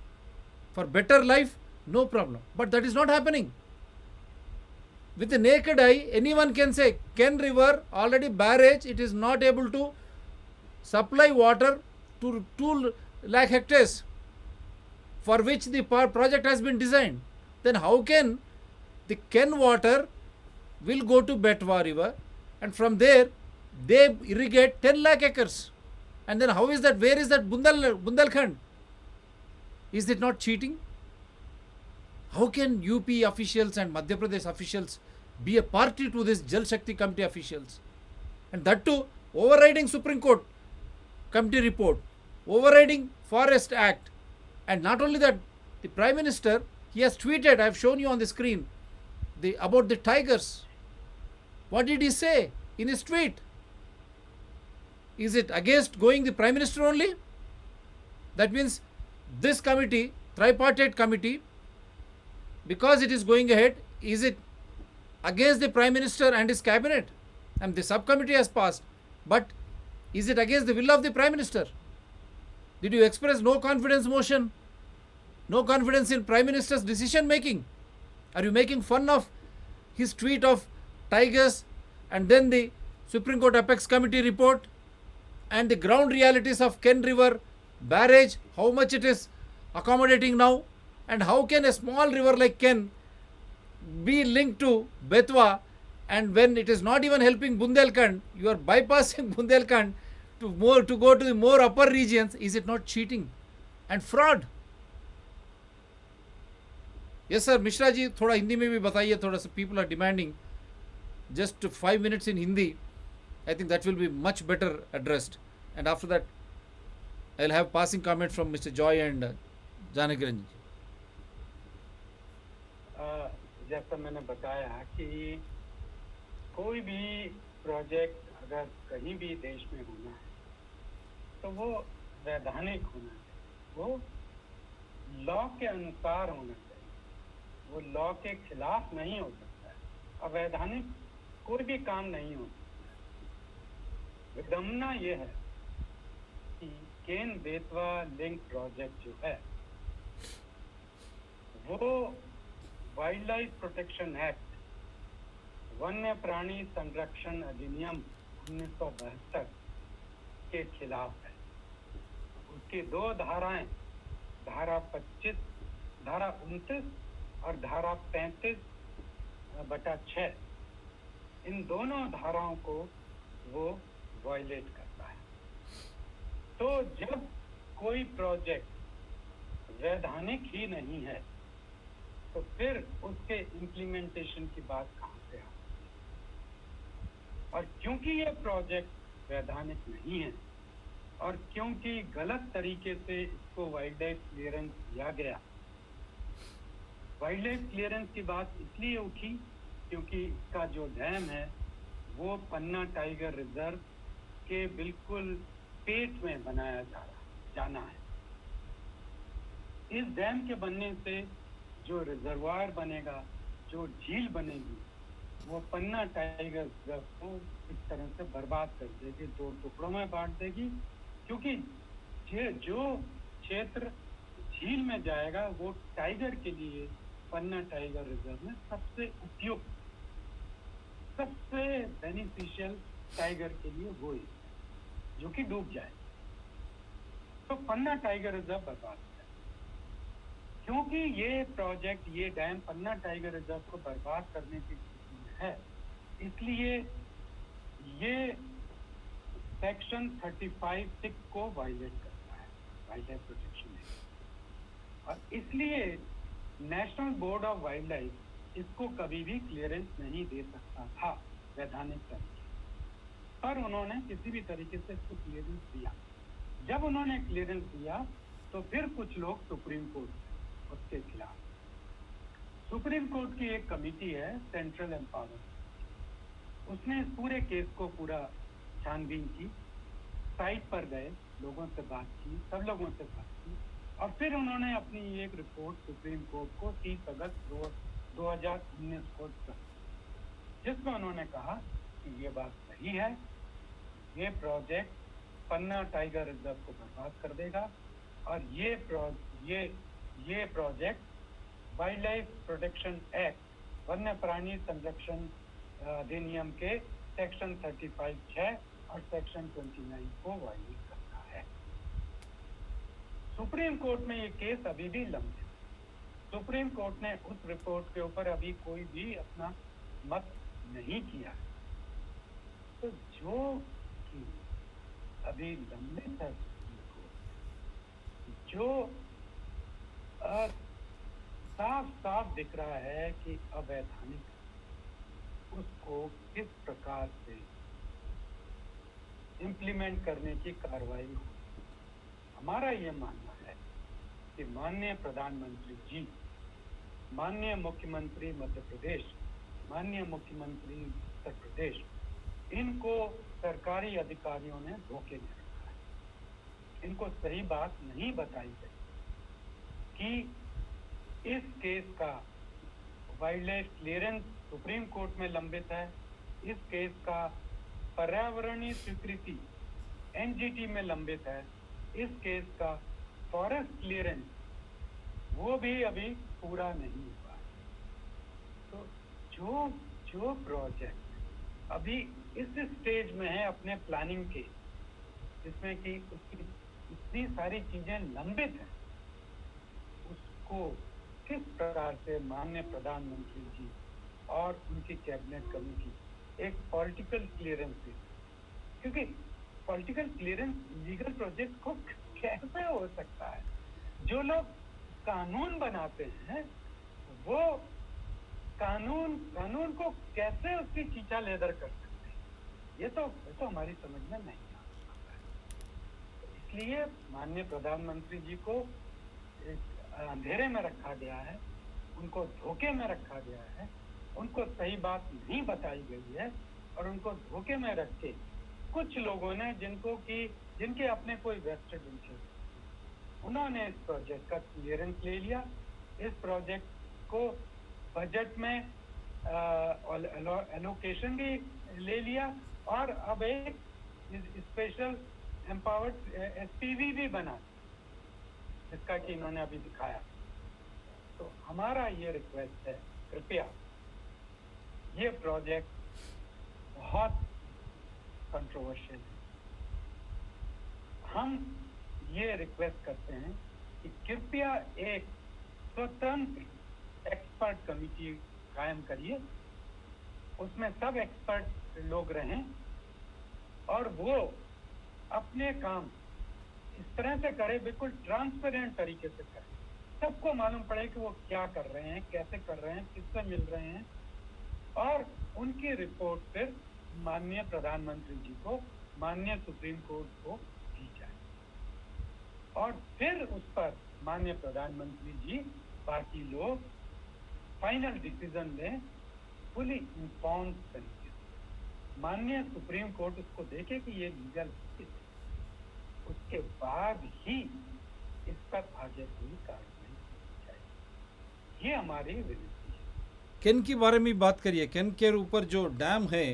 For better life, no problem. But that is not happening. With the naked eye, anyone can say, Ken River, already barrage, it is not able to supply water to 2 lakh hectares for which the project has been designed. Then how can the Ken water will go to Betwa River, and from there they irrigate 10 lakh acres? And then how is that? Where is that Bundelkhand? Is it not cheating? How can UP officials and Madhya Pradesh officials be a party to this Jal Shakti Committee officials? And that too, overriding Supreme Court committee report, overriding Forest Act. And not only that, the Prime Minister, he has tweeted, I have shown you on the screen, about the tigers. What did he say in his tweet? Is it against going the Prime Minister only? That means this committee, tripartite committee, because it is going ahead, is it against the Prime Minister and his cabinet? And the subcommittee has passed. But is it against the will of the Prime Minister? Did you express no confidence motion? No confidence in Prime Minister's decision making? Are you making fun of his tweet of tigers, and then the Supreme Court Apex Committee report and the ground realities of Ken River barrage, how much it is accommodating now? And how can a small river like Ken be linked to Betwa, and when it is not even helping Bundelkhand, you are bypassing Bundelkhand to go to the more upper regions? Is it not cheating and fraud? Yes sir, Mishra ji, थोड़ा हिंदी में भी बताइए, थोड़ा सा people are demanding just 5 minutes in Hindi. I think that will be much better addressed. And after that, I'll have passing comment from Mr. Joy and Janaki Ranjan. जैसा मैंने बताया कि कोई भी प्रोजेक्ट अगर कहीं भी देश में होना है तो वो वैधानिक होना चाहिए, वो लॉ के अनुसार होना चाहिए, वो लॉ के खिलाफ नहीं हो सकता है। अवैधानिक कोई भी काम नहीं हो सकता है। विडम्बना ये है कि केन बेतवा लिंक प्रोजेक्ट जो है वो वाइल्ड लाइफ प्रोटेक्शन एक्ट, वन्य प्राणी संरक्षण अधिनियम 1972 के खिलाफ है। उसकी 2 धाराएं, धारा 25, धारा 29 और धारा 35/6, इन दोनों धाराओं को वो वायलेट करता है। तो जब कोई प्रोजेक्ट वैधानिक ही नहीं है तो फिर उसके इम्प्लीमेंटेशन की बात कहाँ से आती है? और क्योंकि ये प्रोजेक्ट वैधानिक नहीं है और क्योंकि गलत तरीके से इसको वाइल्ड लाइफ क्लियरेंस दिया गया, वाइल्ड लाइफ क्लियरेंस की बात इसलिए उठी क्योंकि इसका जो डैम है वो पन्ना टाइगर रिजर्व के बिल्कुल पेट में बनाया जाना है। इस डैम के बनने से जो रिजर्वायर बनेगा, जो झील बनेगी, वो पन्ना टाइगर रिजर्व को इस तरह से बर्बाद कर देगी, 2 टुकड़ों में बांट देगी, क्योंकि जो क्षेत्र झील में जाएगा वो टाइगर के लिए पन्ना टाइगर रिजर्व में सबसे उपयुक्त, सबसे बेनिफिशियल टाइगर के लिए वो है जो कि डूब जाए। तो पन्ना टाइगर रिजर्व बर्बाद हो जाए, क्योंकि ये प्रोजेक्ट, ये डैम पन्ना टाइगर रिजर्व को बर्बाद करने की स्थिति में है, इसलिए ये सेक्शन 35(6) को वायलेट करता है, वाइल्ड लाइफ प्रोटेक्शन एक्ट। और इसलिए national board of wild life इसको कभी भी क्लियरेंस नहीं दे सकता था वैधानिक तरीके, पर उन्होंने किसी भी तरीके से इसको क्लियरेंस दिया। जब उन्होंने क्लियरेंस दिया तो फिर कुछ लोग सुप्रीम कोर्ट उसके खिलाफ। सुप्रीम कोर्ट की एक कमेटी है, सेंट्रल एम्पावरमेंट, उसने इस पूरे केस को पूरा छानबीन की, साइट पर गए, लोगों से बात की, सब लोगों से बात की, और फिर उन्होंने अपनी एक रिपोर्ट सुप्रीम कोर्ट को 30 अगस्त 2019 को दी, जिसमें उन्होंने कहा कि ये बात सही है, ये प्रोजेक्ट पन्ना टाइगर रिजर्व को बर्बाद कर देगा, और ये project wild life protection act, वन्य प्राणी संरक्षण अधिनियम के सेक्शन 35(6) और सेक्शन 29 को वायलेट करता है। सुप्रीम कोर्ट में ये केस अभी भी लंबित है। सुप्रीम कोर्ट ने उस रिपोर्ट के ऊपर अभी कोई भी अपना मत नहीं किया। तो जो कि अभी लंबित है सुप्रीम कोर्ट, जो साफ साफ दिख रहा है कि अवैधानिक, उसको किस प्रकार से इम्प्लीमेंट करने की कार्रवाई हो। हमारा ये मानना है कि माननीय प्रधानमंत्री जी, माननीय मुख्यमंत्री मध्य प्रदेश, माननीय मुख्यमंत्री उत्तर प्रदेश, इनको सरकारी अधिकारियों ने धोखे में रखा है। इनको सही बात नहीं बताई गई कि इस केस का wild life clearance supreme court में लंबित है, इस केस का पर्यावरणीय स्वीकृति एनजीटी में लंबित है, इस केस का फॉरेस्ट क्लियरेंस वो भी अभी पूरा नहीं हुआ। तो जो प्रोजेक्ट अभी इस स्टेज में है अपने प्लानिंग के, जिसमें कि उसकी इतनी सारी चीजें लंबित हैं, उसको किस प्रकार से माननीय प्रधानमंत्री जी और उनकी कैबिनेट कमेटी एक पॉलिटिकल क्लियरेंस दे, क्योंकि पॉलिटिकल क्लियरेंस लीगल प्रोजेक्ट को कैसे हो सकता है? जो लोग कानून बनाते हैं वो कानून को कैसे उसकी खींचा लेदर कर सकते हैं? ये तो हमारी समझ में नहीं आ सकता है। इसलिए माननीय प्रधानमंत्री जी को अंधेरे में रखा गया है, उनको धोखे में रखा गया है, उनको सही बात नहीं बताई गई है, और उनको धोखे में रख के कुछ लोगों ने जिनके अपने कोई वेस्टेड इंटरेस्ट, उन्होंने इस प्रोजेक्ट का क्लियरेंस ले लिया, इस प्रोजेक्ट को बजट में एलोकेशन भी ले लिया, और अब एक स्पेशल एम्पावर्ड एसपीवी भी बना, जिसका कि इन्होंने अभी दिखाया। तो हमारा ये रिक्वेस्ट है, कृपया ये प्रोजेक्ट बहुत कंट्रोवर्शियल है, हम ये रिक्वेस्ट करते हैं कि कृपया एक स्वतंत्र एक्सपर्ट कमेटी कायम करिए, उसमें सब एक्सपर्ट लोग रहें, और वो अपने काम इस तरह से करे, बिल्कुल ट्रांसपेरेंट तरीके से करे, सबको मालूम पड़े कि वो क्या कर रहे हैं, कैसे कर रहे हैं, किससे मिल रहे हैं, और उनकी रिपोर्ट फिर माननीय प्रधानमंत्री जी को, माननीय सुप्रीम कोर्ट को दी जाए, और फिर उस पर माननीय प्रधानमंत्री जी, बाकी लोग फाइनल डिसीजन लें फुली इन्फॉर्म्ड तरीके से। माननीय सुप्रीम कोर्ट उसको देखे कि ये लीगल है, उसके बाद ही इस पर आगे कोई कार्रवाई की जाए। ये हमारी विनती है। केन के बारे में बात करिए। केन के ऊपर जो डैम है,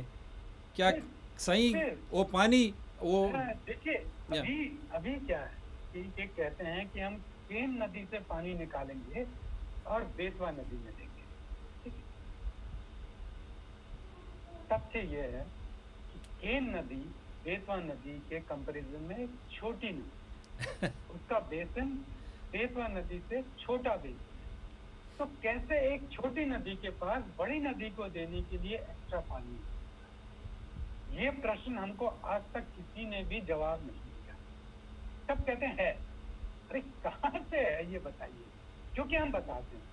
क्या सही फिर वो पानी वो देखिए, या अभी अभी क्या है कि ये कहते हैं कि हम केन नदी से पानी निकालेंगे और बेतवा नदी में देंगे। ठीक है, तथ्य ये है कि केन नदी बेतवा नदी के कंपैरिजन में एक छोटी नदी, उसका बेसिन बेतवा नदी से छोटा बेसिन है। तो कैसे एक छोटी नदी के पास बड़ी नदी को देने के लिए एक्स्ट्रा पानी है? ये प्रश्न हमको आज तक किसी ने भी जवाब नहीं दिया। सब कहते हैं है। अरे कहाँ से है ये बताइए। क्योंकि हम बताते हैं,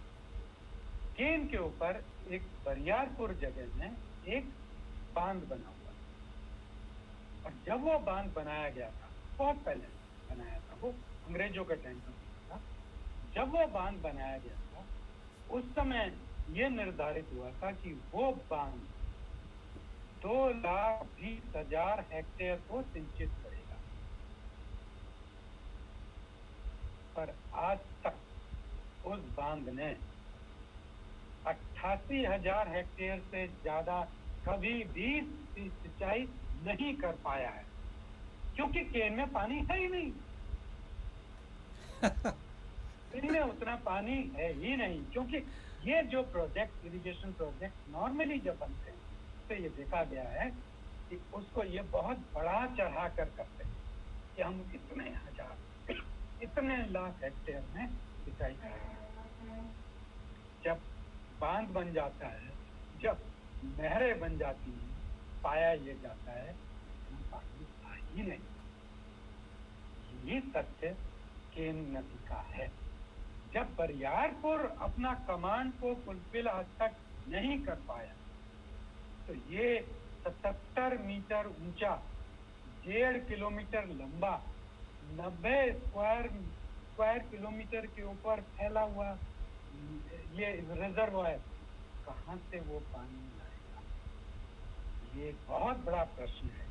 केन के ऊपर एक बरियारपुर जगह में एक बांध बना हुआ है। और जब वो बांध बनाया गया था, बहुत पहले बनाया था, वो अंग्रेजों के टाइम पर था। जब वो बांध बनाया गया था, उस समय ये निर्धारित हुआ था कि वो बांध 2,20,000 हेक्टेयर को सिंचित करेगा। पर आज तक उस बांध ने 88,000 हेक्टेयर से ज्यादा कभी भी सिंचाई नहीं कर पाया है, क्योंकि केन में पानी है ही नहीं। केन में उतना पानी है ही नहीं, क्योंकि ये जो प्रोजेक्ट, इरिगेशन प्रोजेक्ट नॉर्मली जब बनते हैं तो ये देखा गया है कि उसको ये बहुत बड़ा चढ़ा कर करते हैं कि हम इतने लाख हेक्टेयर में सिंचाई करेंगे। जब बांध बन जाता है, जब नहरें बन जाती हैं, पाया ये जाता है पानी था ही नहीं। ये तथ्य केन नदी का है। जब बरियारपुर अपना कमांड को फुलफिल आज तक नहीं कर पाया, तो ये 77 मीटर ऊंचा, 1.5 किलोमीटर लंबा, 90 स्क्वायर किलोमीटर के ऊपर फैला हुआ ये रिजर्वायर कहाँ से वो पानी लाएगा? ये बहुत बड़ा प्रश्न है,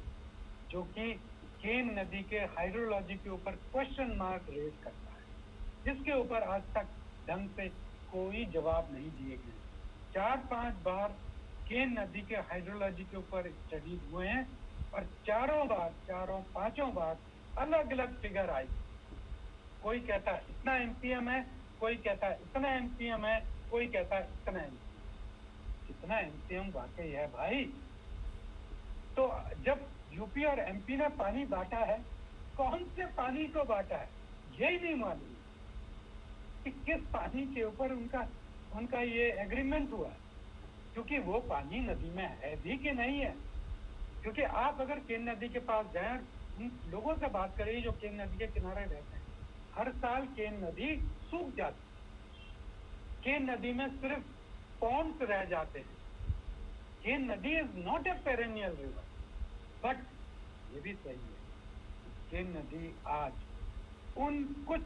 जो कि केन नदी के हाइड्रोलॉजी के ऊपर क्वेश्चन मार्क रेज करता है, जिसके ऊपर आज तक ढंग से कोई जवाब नहीं दिए गए। 4-5 बार केन नदी के हाइड्रोलॉजी के ऊपर स्टडी हुए हैं और चारों पांचों बार अलग अलग फिगर आई। कोई कहता है इतना एमपीएम है, कोई कहता है इतना एमपीएम है, कोई कहता है इतना एमपीएम। कितना एमपीएम वाकई है भाई? तो जब यूपी और एमपी ने पानी बांटा है, कौन से पानी को बांटा है यही नहीं मालूम कि किस पानी के ऊपर उनका ये एग्रीमेंट हुआ है, क्योंकि वो पानी नदी में है भी कि नहीं है। क्योंकि आप अगर केन नदी के पास जाएं, उन लोगों से बात करिए जो केन नदी के किनारे रहते हैं, हर साल केन नदी सूख जाती है। केन नदी में सिर्फ पॉन्ड्स रह जाते हैं। केन नदी is not a perennial river. But ये भी सही है, केन नदी आज उन कुछ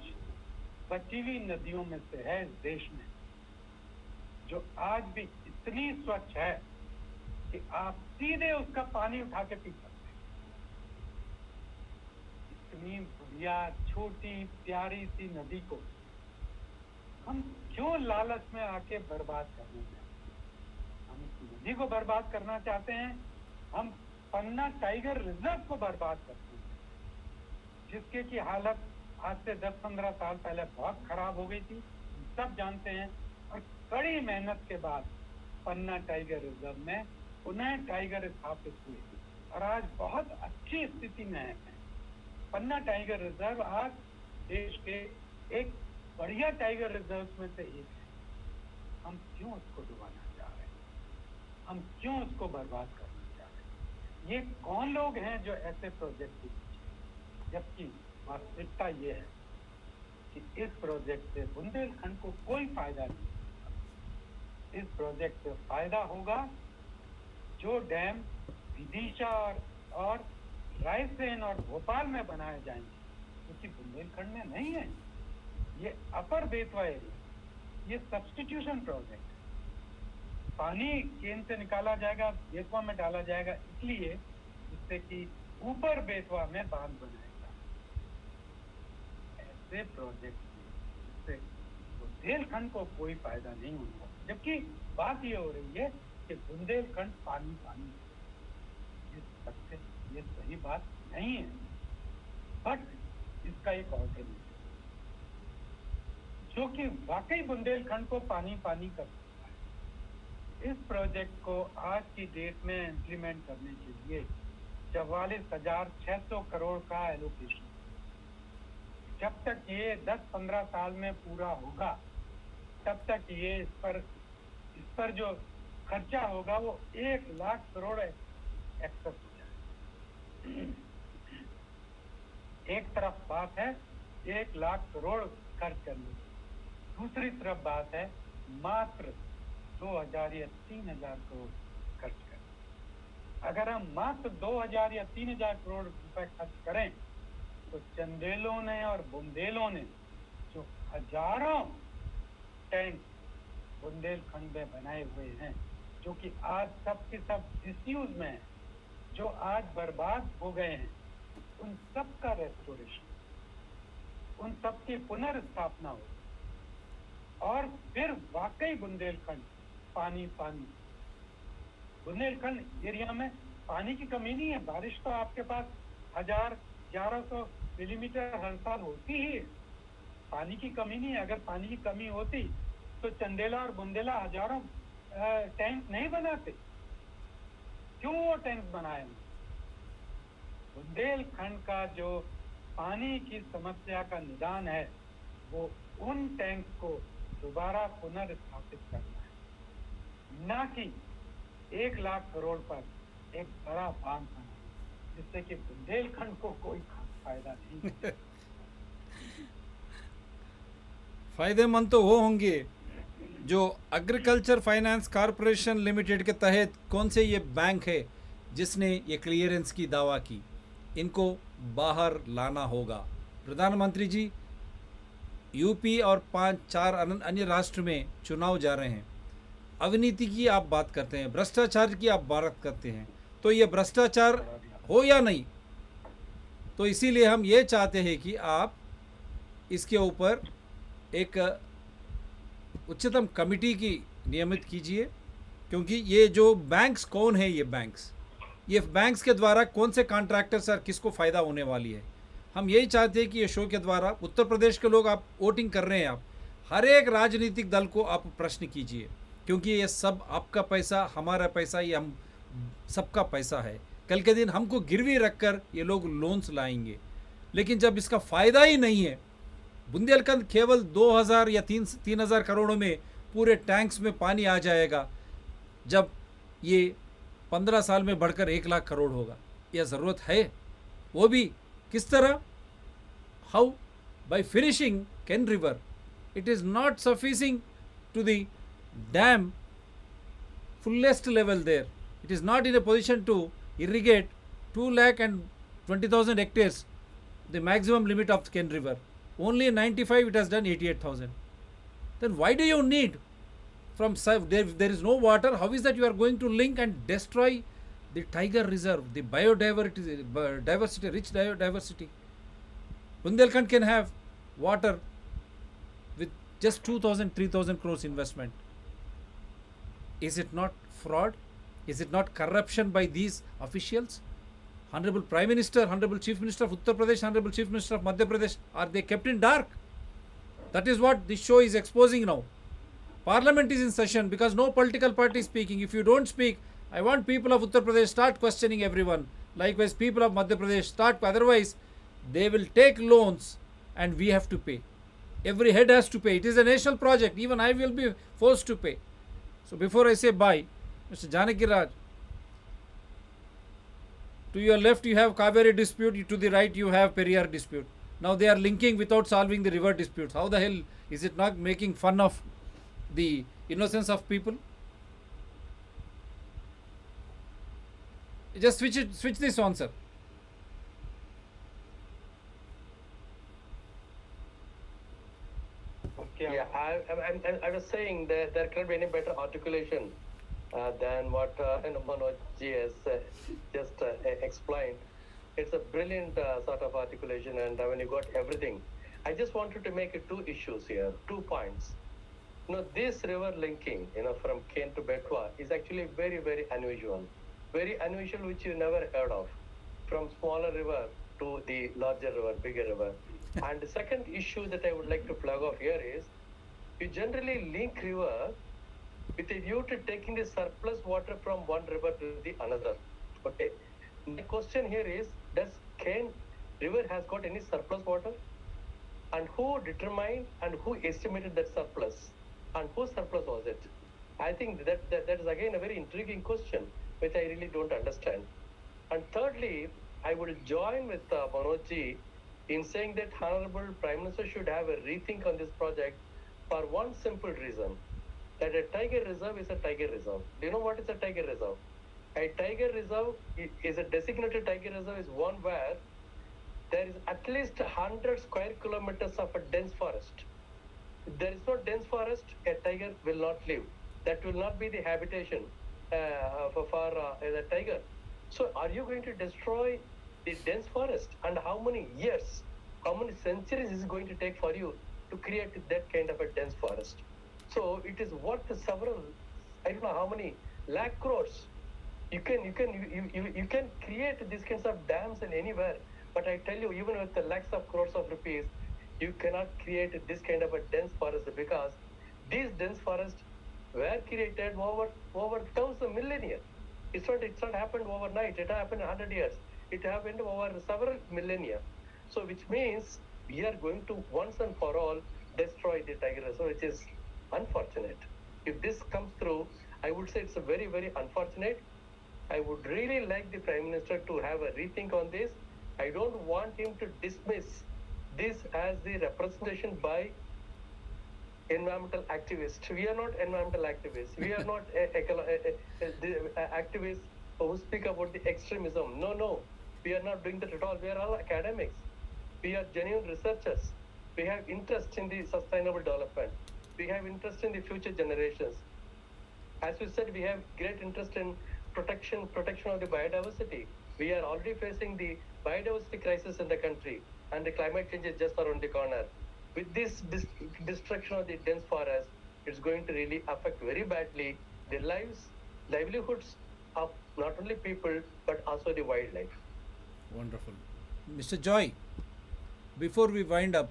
बची हुई नदियों में से है इस देश में जो आज भी इतनी स्वच्छ है कि आप सीधे उसका पानी उठा के पी सकते हैं। इतनी बढ़िया छोटी प्यारी सी नदी को हम क्यों लालच में आके बर्बाद करना चाहते हैं? हम इस नदी को बर्बाद करना चाहते हैं। हम पन्ना टाइगर रिजर्व को बर्बाद करते हैं, जिसके की हालत आज से 10-15 साल पहले बहुत खराब हो गई थी, हम सब जानते हैं। और कड़ी मेहनत के बाद पन्ना टाइगर रिजर्व में पुनः टाइगर स्थापित हुए और आज बहुत अच्छी स्थिति में है। पन्ना टाइगर रिजर्व आज देश के एक बढ़िया टाइगर रिजर्व में से एक है। हम क्यों उसको डुबाना चाह रहे हैं? हम क्यों उसको बर्बाद करना चाह रहे हैं? ये कौन लोग हैं जो ऐसे प्रोजेक्ट के पीछे? जबकि वास्तविकता ये है कि इस प्रोजेक्ट से बुंदेलखंड को कोई फायदा नहीं होगा। इस प्रोजेक्ट से फायदा होगा जो डैम विदिशा और रायसेन और भोपाल में बनाए जाएंगे, क्योंकि बुंदेलखंड में नहीं है। ये अपर बेतवा एरिया, ये सब्स्टिट्यूशन प्रोजेक्ट है। पानी केन से निकाला जाएगा, बेतवा में डाला जाएगा, इसलिए जिससे कि ऊपर बेतवा में बांध बनाएगा। से प्रोजेक्ट से बुंदेलखंड को कोई फायदा नहीं होगा, जबकि बात ये हो रही है कि बुंदेलखंड पानी पानी, ये सही बात नहीं है, बट इसका एक ऑल्टरनेटिव जो कि वाकई बुंदेलखंड को पानी पानी कर सकता है। इस प्रोजेक्ट को आज की डेट में इम्प्लीमेंट करने के लिए 44,600 करोड़ का एलोकेशन, जब तक ये 10-15 साल में पूरा होगा तब तक ये इस पर जो खर्चा होगा वो 1 लाख करोड़ एक्सेस हो जाए। एक तरफ बात है 1 लाख करोड़ खर्च करने की, दूसरी तरफ बात है मात्र 2,000 या 3,000 करोड़ खर्च करें। अगर हम मात्र 2,000 या 3,000 करोड़ रुपए खर्च करें तो चंदेलों ने और बुंदेलों ने जो हजारों टैंक बुंदेलखंड में बनाए हुए हैं, जो कि आज सब के सब डिसयूज में हैं, जो आज बर्बाद हो गए हैं, उन सब का रेस्टोरेशन, उन सब की पुनर्स्थापना हो और फिर वाकई बुंदेलखंड पानी पानी। बुंदेलखंड एरिया में पानी की कमी नहीं है, बारिश तो आपके पास 1,000-1,100 मिलीमीटर हर साल होती ही है, पानी की कमी नहीं है। अगर पानी की कमी होती तो चंदेला और बुंदेला हजारों टैंक नहीं बनाते, क्यों वो टैंक बनाए? बुंदेलखंड का जो पानी की समस्या का निदान है वो उन टैंक को दोबारा पुनर्स्थापित करना है, ना कि 1 लाख करोड़ पर एक बड़ा बांध बनाना, जिससे कि बुंदेलखंड को कोई फायदा नहीं है। फायदेमंद तो वो होंगे जो एग्रीकल्चर फाइनेंस कॉरपोरेशन लिमिटेड के तहत कौन से ये बैंक है जिसने ये क्लियरेंस की दावा की, इनको बाहर लाना होगा। प्रधानमंत्री जी, यूपी और 5-4 अन्य राष्ट्र में चुनाव जा रहे हैं, अविनीति की आप बात करते हैं, भ्रष्टाचार की आप बात करते हैं, तो ये भ्रष्टाचार हो या नहीं? तो इसीलिए हम ये चाहते हैं कि आप इसके ऊपर एक उच्चतम कमिटी की नियमित कीजिए, क्योंकि ये जो बैंक्स कौन है, ये बैंक्स के द्वारा कौन से कॉन्ट्रैक्टर्स और किसको फ़ायदा होने वाली है। हम यही चाहते हैं कि ये शो के द्वारा उत्तर प्रदेश के लोग, आप वोटिंग कर रहे हैं, आप हर एक राजनीतिक दल को आप प्रश्न कीजिए, क्योंकि ये सब आपका पैसा, हमारा पैसा, ये हम सबका पैसा है। कल के दिन हमको गिरवी रखकर ये लोग लोन्स लाएंगे, लेकिन जब इसका फ़ायदा ही नहीं है, बुंदेलखंड केवल 2,000 या 3,000 करोड़ों में पूरे टैंक्स में पानी आ जाएगा, जब ये 15 साल में बढ़कर 1 लाख करोड़ होगा। यह ज़रूरत है, वो भी किस तरह? How? By finishing Ken river. It is not sufficing to the dam fullest level there. It is not in a position to irrigate 2,20,000 hectares, the maximum limit of Ken River. Only in 95 it has done 88,000. Then why do you need from there is no water? How is that you are going to link and destroy the tiger reserve, the biodiversity, rich biodiversity? Bundelkhand can have water with just 2,000, 3,000 crores investment. Is it not fraud? Is it not corruption by these officials? Honorable Prime Minister, Honorable Chief Minister of Uttar Pradesh, Honorable Chief Minister of Madhya Pradesh, are they kept in dark? That is what this show is exposing now. Parliament is in session because no political party is speaking. If you don't speak, I want people of Uttar Pradesh start questioning everyone. Likewise, people of Madhya Pradesh start, otherwise they will take loans and we have to pay. Every head has to pay. It is a national project. Even I will be forced to pay. So before I say bye, Mr. Janaki Raj, to your left you have Kaveri dispute, to the right you have Periyar dispute. Now they are linking without solving the river disputes. How the hell is it not making fun of the innocence of people? Just switch this on, sir. Yeah, I was saying that there cannot be any better articulation than what Manoj has just explained. It's a brilliant sort of articulation, and when you got everything, I just wanted to make two issues here, 2 points. This river linking, from Kane to Betwa is actually very, very unusual. Very unusual, which you never heard of. From smaller river to the larger river, bigger river. And the second issue that I would like to flag off here is, you generally link river with a view to taking the surplus water from one river to the another. Okay. My question here is, does Kane river has got any surplus water? And who determined and who estimated that surplus? And whose surplus was it? I think that is again a very intriguing question, which I really don't understand. And thirdly, I will join with Manojji in saying that Honorable Prime Minister should have a rethink on this project for one simple reason, that a tiger reserve is a tiger reserve. Do you know what is a tiger reserve? A tiger reserve is a designated tiger reserve is one where there is at least 100 square kilometers of a dense forest. If there is no dense forest, a tiger will not live. That will not be the habitation for the tiger. So are you going to destroy the dense forest? And how many years, how many centuries is it going to take for you to create that kind of a dense forest? So it is worth several, I don't know how many lakh crores. You can create these kinds of dams in anywhere. But I tell you, even with the lakhs of crores of rupees, you cannot create this kind of a dense forest, because these dense forests were created over 1,000 millennia. It's not happened overnight. It happened 100 years. It happened over several millennia. So which means we are going to once and for all destroy the tiger reserve, which is unfortunate. If this comes through, I would say it's a very, very unfortunate. I would really like the Prime Minister to have a rethink on this. I don't want him to dismiss this as the representation by environmental activists. We are not environmental activists. We are not activists who speak about the extremism. No. We are not doing that at all. We are all academics. We are genuine researchers. We have interest in the sustainable development. We have interest in the future generations. As we said, we have great interest in protection of the biodiversity. We are already facing the biodiversity crisis in the country, and the climate change is just around the corner. With this destruction of the dense forest, it's going to really affect very badly the livelihoods of not only people, but also the wildlife. Wonderful. Mr. Joy, before we wind up,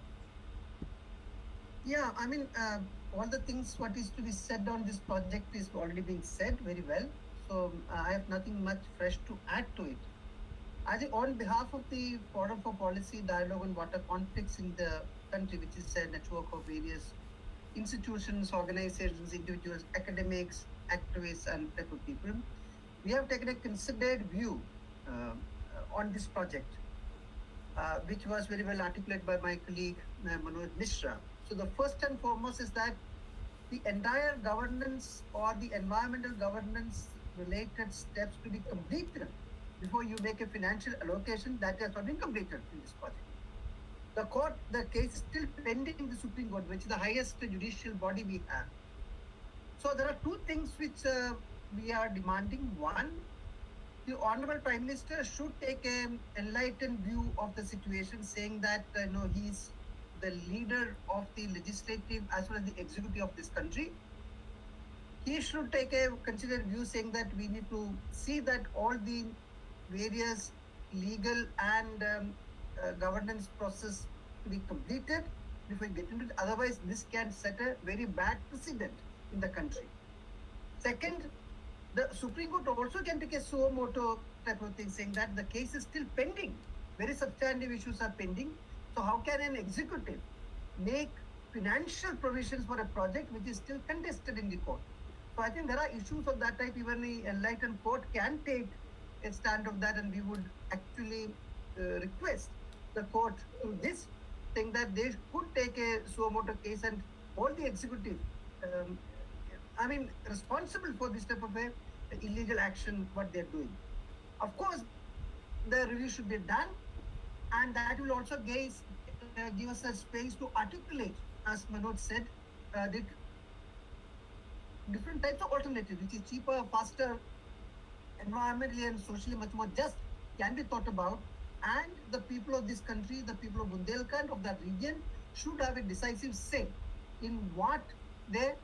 Yeah, I mean, all the things what is to be said on this project is already being said very well. So I have nothing much fresh to add to it. I think on behalf of the Forum for Policy, Dialogue on Water Conflicts in the country, which is a network of various institutions, organizations, individuals, academics, activists, and type of people, we have taken a considered view on this project, which was very well articulated by my colleague Manoj Mishra. So the first and foremost is that the entire governance or the environmental governance related steps to be completed before you make a financial allocation, that has not been completed in this project. The case is still pending in the Supreme Court, which is the highest judicial body we have. So there are two things which we are demanding. One, the Honorable Prime Minister should take an enlightened view of the situation, saying that he's the leader of the legislative as well as the executive of this country. He should take a considered view, saying that we need to see that all the various legal and governance process to be completed before we get into it. Otherwise, this can set a very bad precedent in the country. Second, the Supreme Court also can take a suo moto type of thing, saying that the case is still pending. Very substantive issues are pending. So how can an executive make financial provisions for a project which is still contested in the court? So I think there are issues of that type. Even the enlightened court can take a stand of that, and we would actually request the court to this thing that they could take a suo moto case and hold the executive responsible for this type of a illegal action what they're doing. Of course, the review should be done, and that will also give us a space to articulate, as Manoj said, the different types of alternatives, which is cheaper, faster, environmentally and socially much more just, can be thought about and the people of this country, the people of Bundelkhand, of that region, should have a decisive say in what their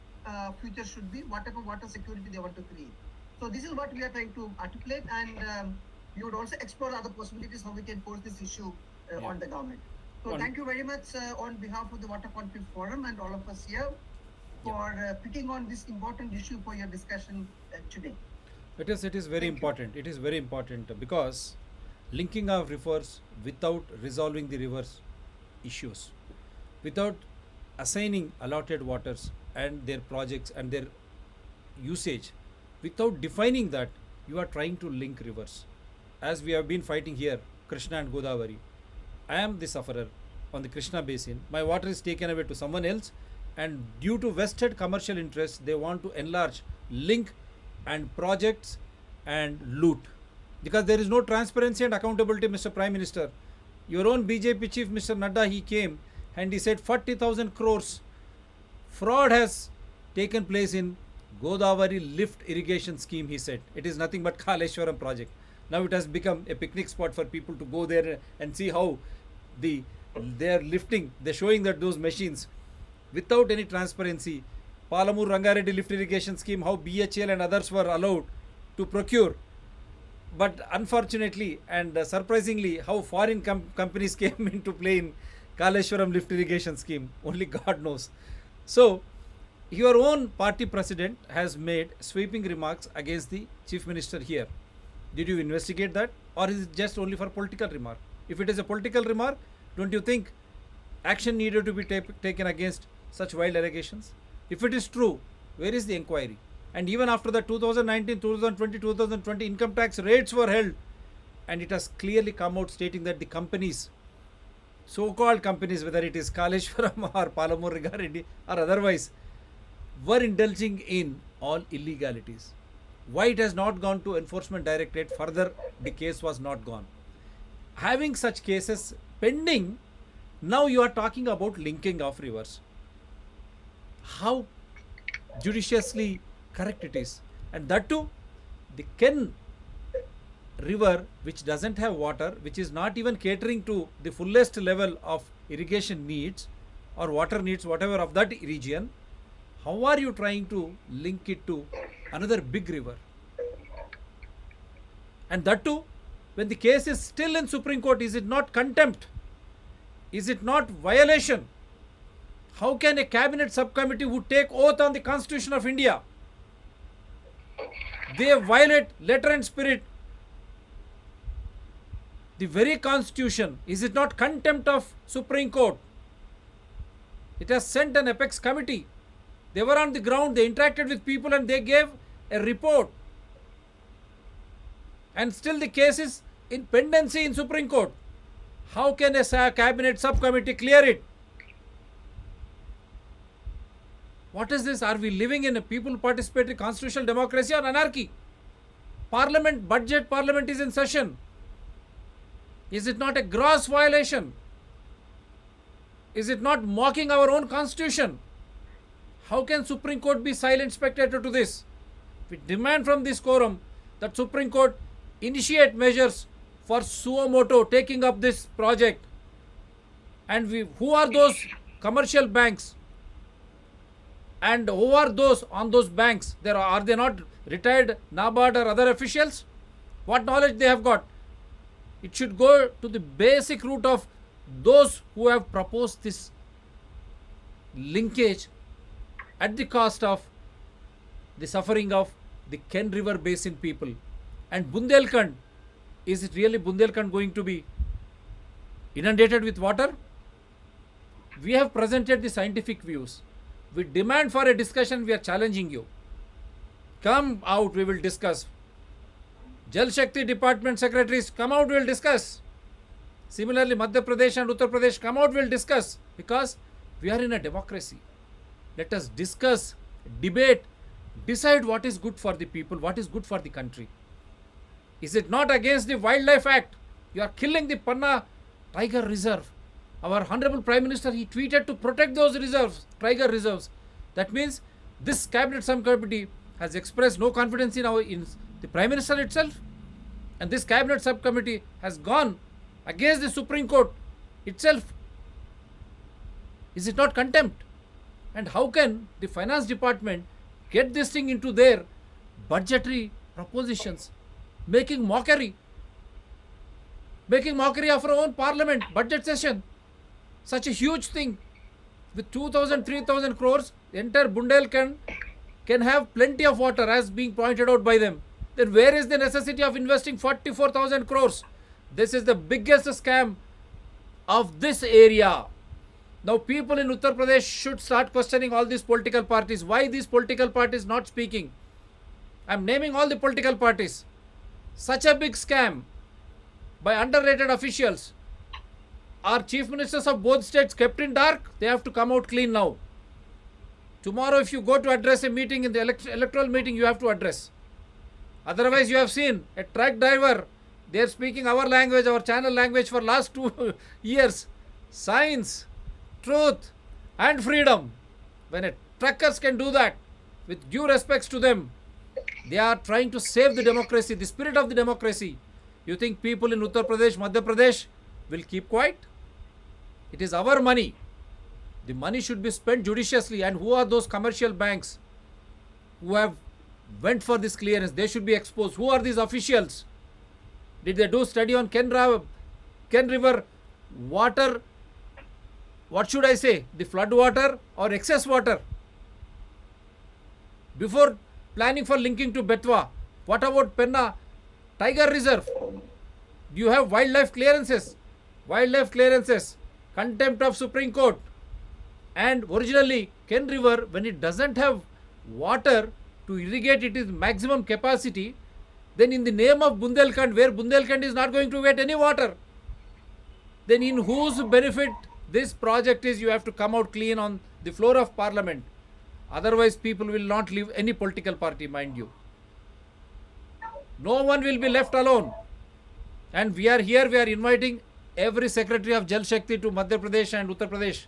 future should be, what type of water security they want to create. So this is what we are trying to articulate, and we would also explore other possibilities how we can force this issue on the government. So thank you very much on behalf of the Water Conflict Forum and all of us here for picking on this important issue for your discussion today. It is very important. It is very important because linking of rivers without resolving the rivers issues, without assigning allotted waters and their projects and their usage, without defining that, you are trying to link rivers. As we have been fighting here, Krishna and Godavari, I am the sufferer on the Krishna basin. My water is taken away to someone else, and due to vested commercial interests, they want to enlarge, link, and projects and loot. Because there is no transparency and accountability, Mr. Prime Minister. Your own BJP chief, Mr. Nadda, he came and he said 40,000 crores fraud has taken place in Godavari lift irrigation scheme, he said. It is nothing but Kaleshwaram project. Now it has become a picnic spot for people to go there and see how they are lifting. They're showing that those machines without any transparency. Palamur Rangareddy lift irrigation scheme, how BHL and others were allowed to procure. But unfortunately and surprisingly, how foreign companies came into play in Kaleshwaram lift irrigation scheme, only God knows. So, your own party president has made sweeping remarks against the chief minister here. Did you investigate that, or is it just only for political remark? If it is a political remark, don't you think action needed to be taken against such wild allegations? If it is true, where is the inquiry? And even after the 2019, 2020, 2020 income tax rates were held, and it has clearly come out stating that the companies, so-called companies, whether it is Kaleshwaram or Palamur Rangareddy or otherwise, were indulging in all illegalities. Why it has not gone to enforcement directorate? Further, the case was not gone. Having such cases pending, now you are talking about linking of rivers. How judiciously correct it is. And that too, the Ken river, which doesn't have water, which is not even catering to the fullest level of irrigation needs or water needs, whatever of that region, how are you trying to link it to another big river? And that too, when the case is still in Supreme Court, is it not contempt? Is it not violation? How can a cabinet subcommittee who take oath on the Constitution of India, they violate letter and spirit the very Constitution? Is it not contempt of Supreme Court? It has sent an apex committee. They were on the ground, they interacted with people and they gave a report. And still the case is in pendency in Supreme Court. How can a cabinet subcommittee clear it? What is this? Are we living in a people participatory constitutional democracy or anarchy? Budget parliament is in session. Is it not a gross violation? Is it not mocking our own constitution? How can Supreme Court be silent spectator to this? We demand from this quorum that Supreme Court initiate measures for suo moto taking up this project. And who are those commercial banks? And who are those on those banks? Are they not retired NABARD or other officials? What knowledge they have got? It should go to the basic root of those who have proposed this linkage at the cost of the suffering of the Ken River Basin people. And Bundelkhand, is it really Bundelkhand going to be inundated with water? We have presented the scientific views. We demand for a discussion, we are challenging you. Come out, we will discuss. Jal Shakti Department secretaries, come out, we will discuss. Similarly, Madhya Pradesh and Uttar Pradesh, come out, we will discuss. Because we are in a democracy. Let us discuss, debate, decide what is good for the people, what is good for the country. Is it not against the Wildlife Act? You are killing the Panna Tiger Reserve. Our Honorable Prime Minister, he tweeted to protect those reserves, tiger reserves. That means this cabinet subcommittee has expressed no confidence in the Prime Minister itself. And this cabinet subcommittee has gone against the Supreme Court itself. Is it not contempt? And how can the finance department get this thing into their budgetary propositions, making mockery of our own parliament budget session? Such a huge thing with 2,000, 3,000 crores, the entire Bundelkhand can have plenty of water, as being pointed out by them. Then where is the necessity of investing 44,000 crores? This is the biggest scam of this area. Now people in Uttar Pradesh should start questioning all these political parties. Why these political parties not speaking? I am naming all the political parties. Such a big scam by underrated officials. Our chief ministers of both states kept in dark. They have to come out clean now. Tomorrow if you go to address a meeting in the electoral meeting, you have to address. Otherwise you have seen a truck driver, they are speaking our language, our channel language for last 2 years. Science, truth and freedom. When a truckers can do that, with due respects to them, they are trying to save the democracy, the spirit of the democracy. You think people in Uttar Pradesh, Madhya Pradesh will keep quiet? It is our money. The money should be spent judiciously. And who are those commercial banks who have went for this clearance? They should be exposed. Who are these officials? Did they do study on Ken River water? What should I say? The flood water or excess water? Before planning for linking to Betwa, what about Penna Tiger Reserve? Do you have wildlife clearances? Wildlife clearances, contempt of Supreme Court. And originally, Ken River, when it doesn't have water to irrigate its maximum capacity, then in the name of Bundelkhand, where Bundelkhand is not going to get any water, then in whose benefit this project is, you have to come out clean on the floor of parliament. Otherwise, people will not leave any political party, mind you. No one will be left alone. And we are here, we are inviting every secretary of Jal Shakti to Madhya Pradesh and Uttar Pradesh.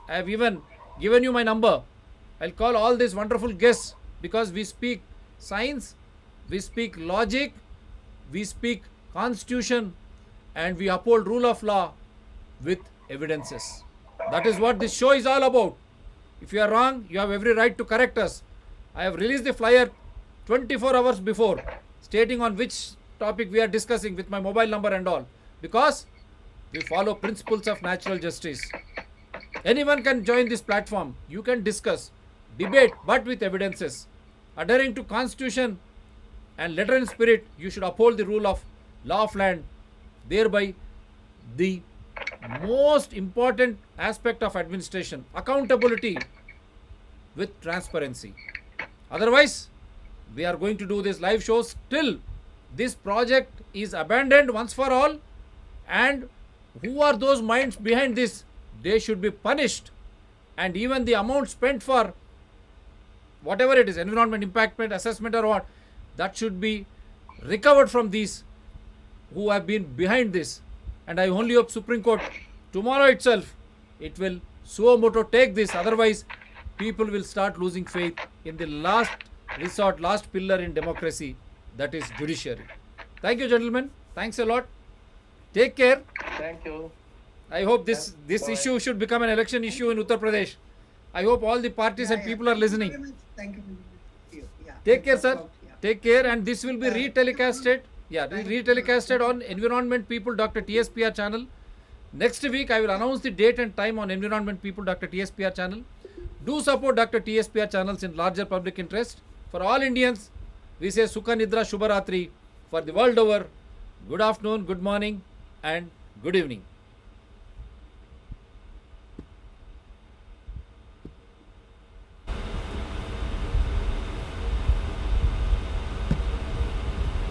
I have even given you my number. I'll call all these wonderful guests, because we speak science, we speak logic, we speak constitution, and we uphold rule of law with evidences. That is what this show is all about. If you are wrong, you have every right to correct us. I have released the flyer 24 hours before, stating on which topic we are discussing with my mobile number and all, because we follow principles of natural justice. Anyone can join this platform. You can discuss, debate, but with evidences. Adhering to constitution and letter and spirit, you should uphold the rule of law of land, thereby the most important aspect of administration, accountability with transparency. Otherwise, we are going to do these live shows till this project is abandoned once for all. And who are those minds behind this? They should be punished. And even the amount spent for whatever it is, environment impact assessment or what, that should be recovered from these who have been behind this. And I only hope Supreme Court tomorrow itself, it will suo moto take this. Otherwise, people will start losing faith in the last resort, last pillar in democracy, that is judiciary. Thank you, gentlemen. Thanks a lot. Take care. Thank you. I hope this Bye. issue should become an election issue in Uttar Pradesh. I hope all the parties and people are listening. Thank you very much. Yeah. Take care, sir. Yeah. Take care. And this will be retelecasted. Yeah, retelecasted on Environment People Dr. TSPR channel. Next week, I will announce the date and time on Environment People Dr. TSPR channel. Do support Dr. TSPR channels in larger public interest. For all Indians, we say Sukha Nidra Shubharatri. For the world over, good afternoon, good morning, and good evening.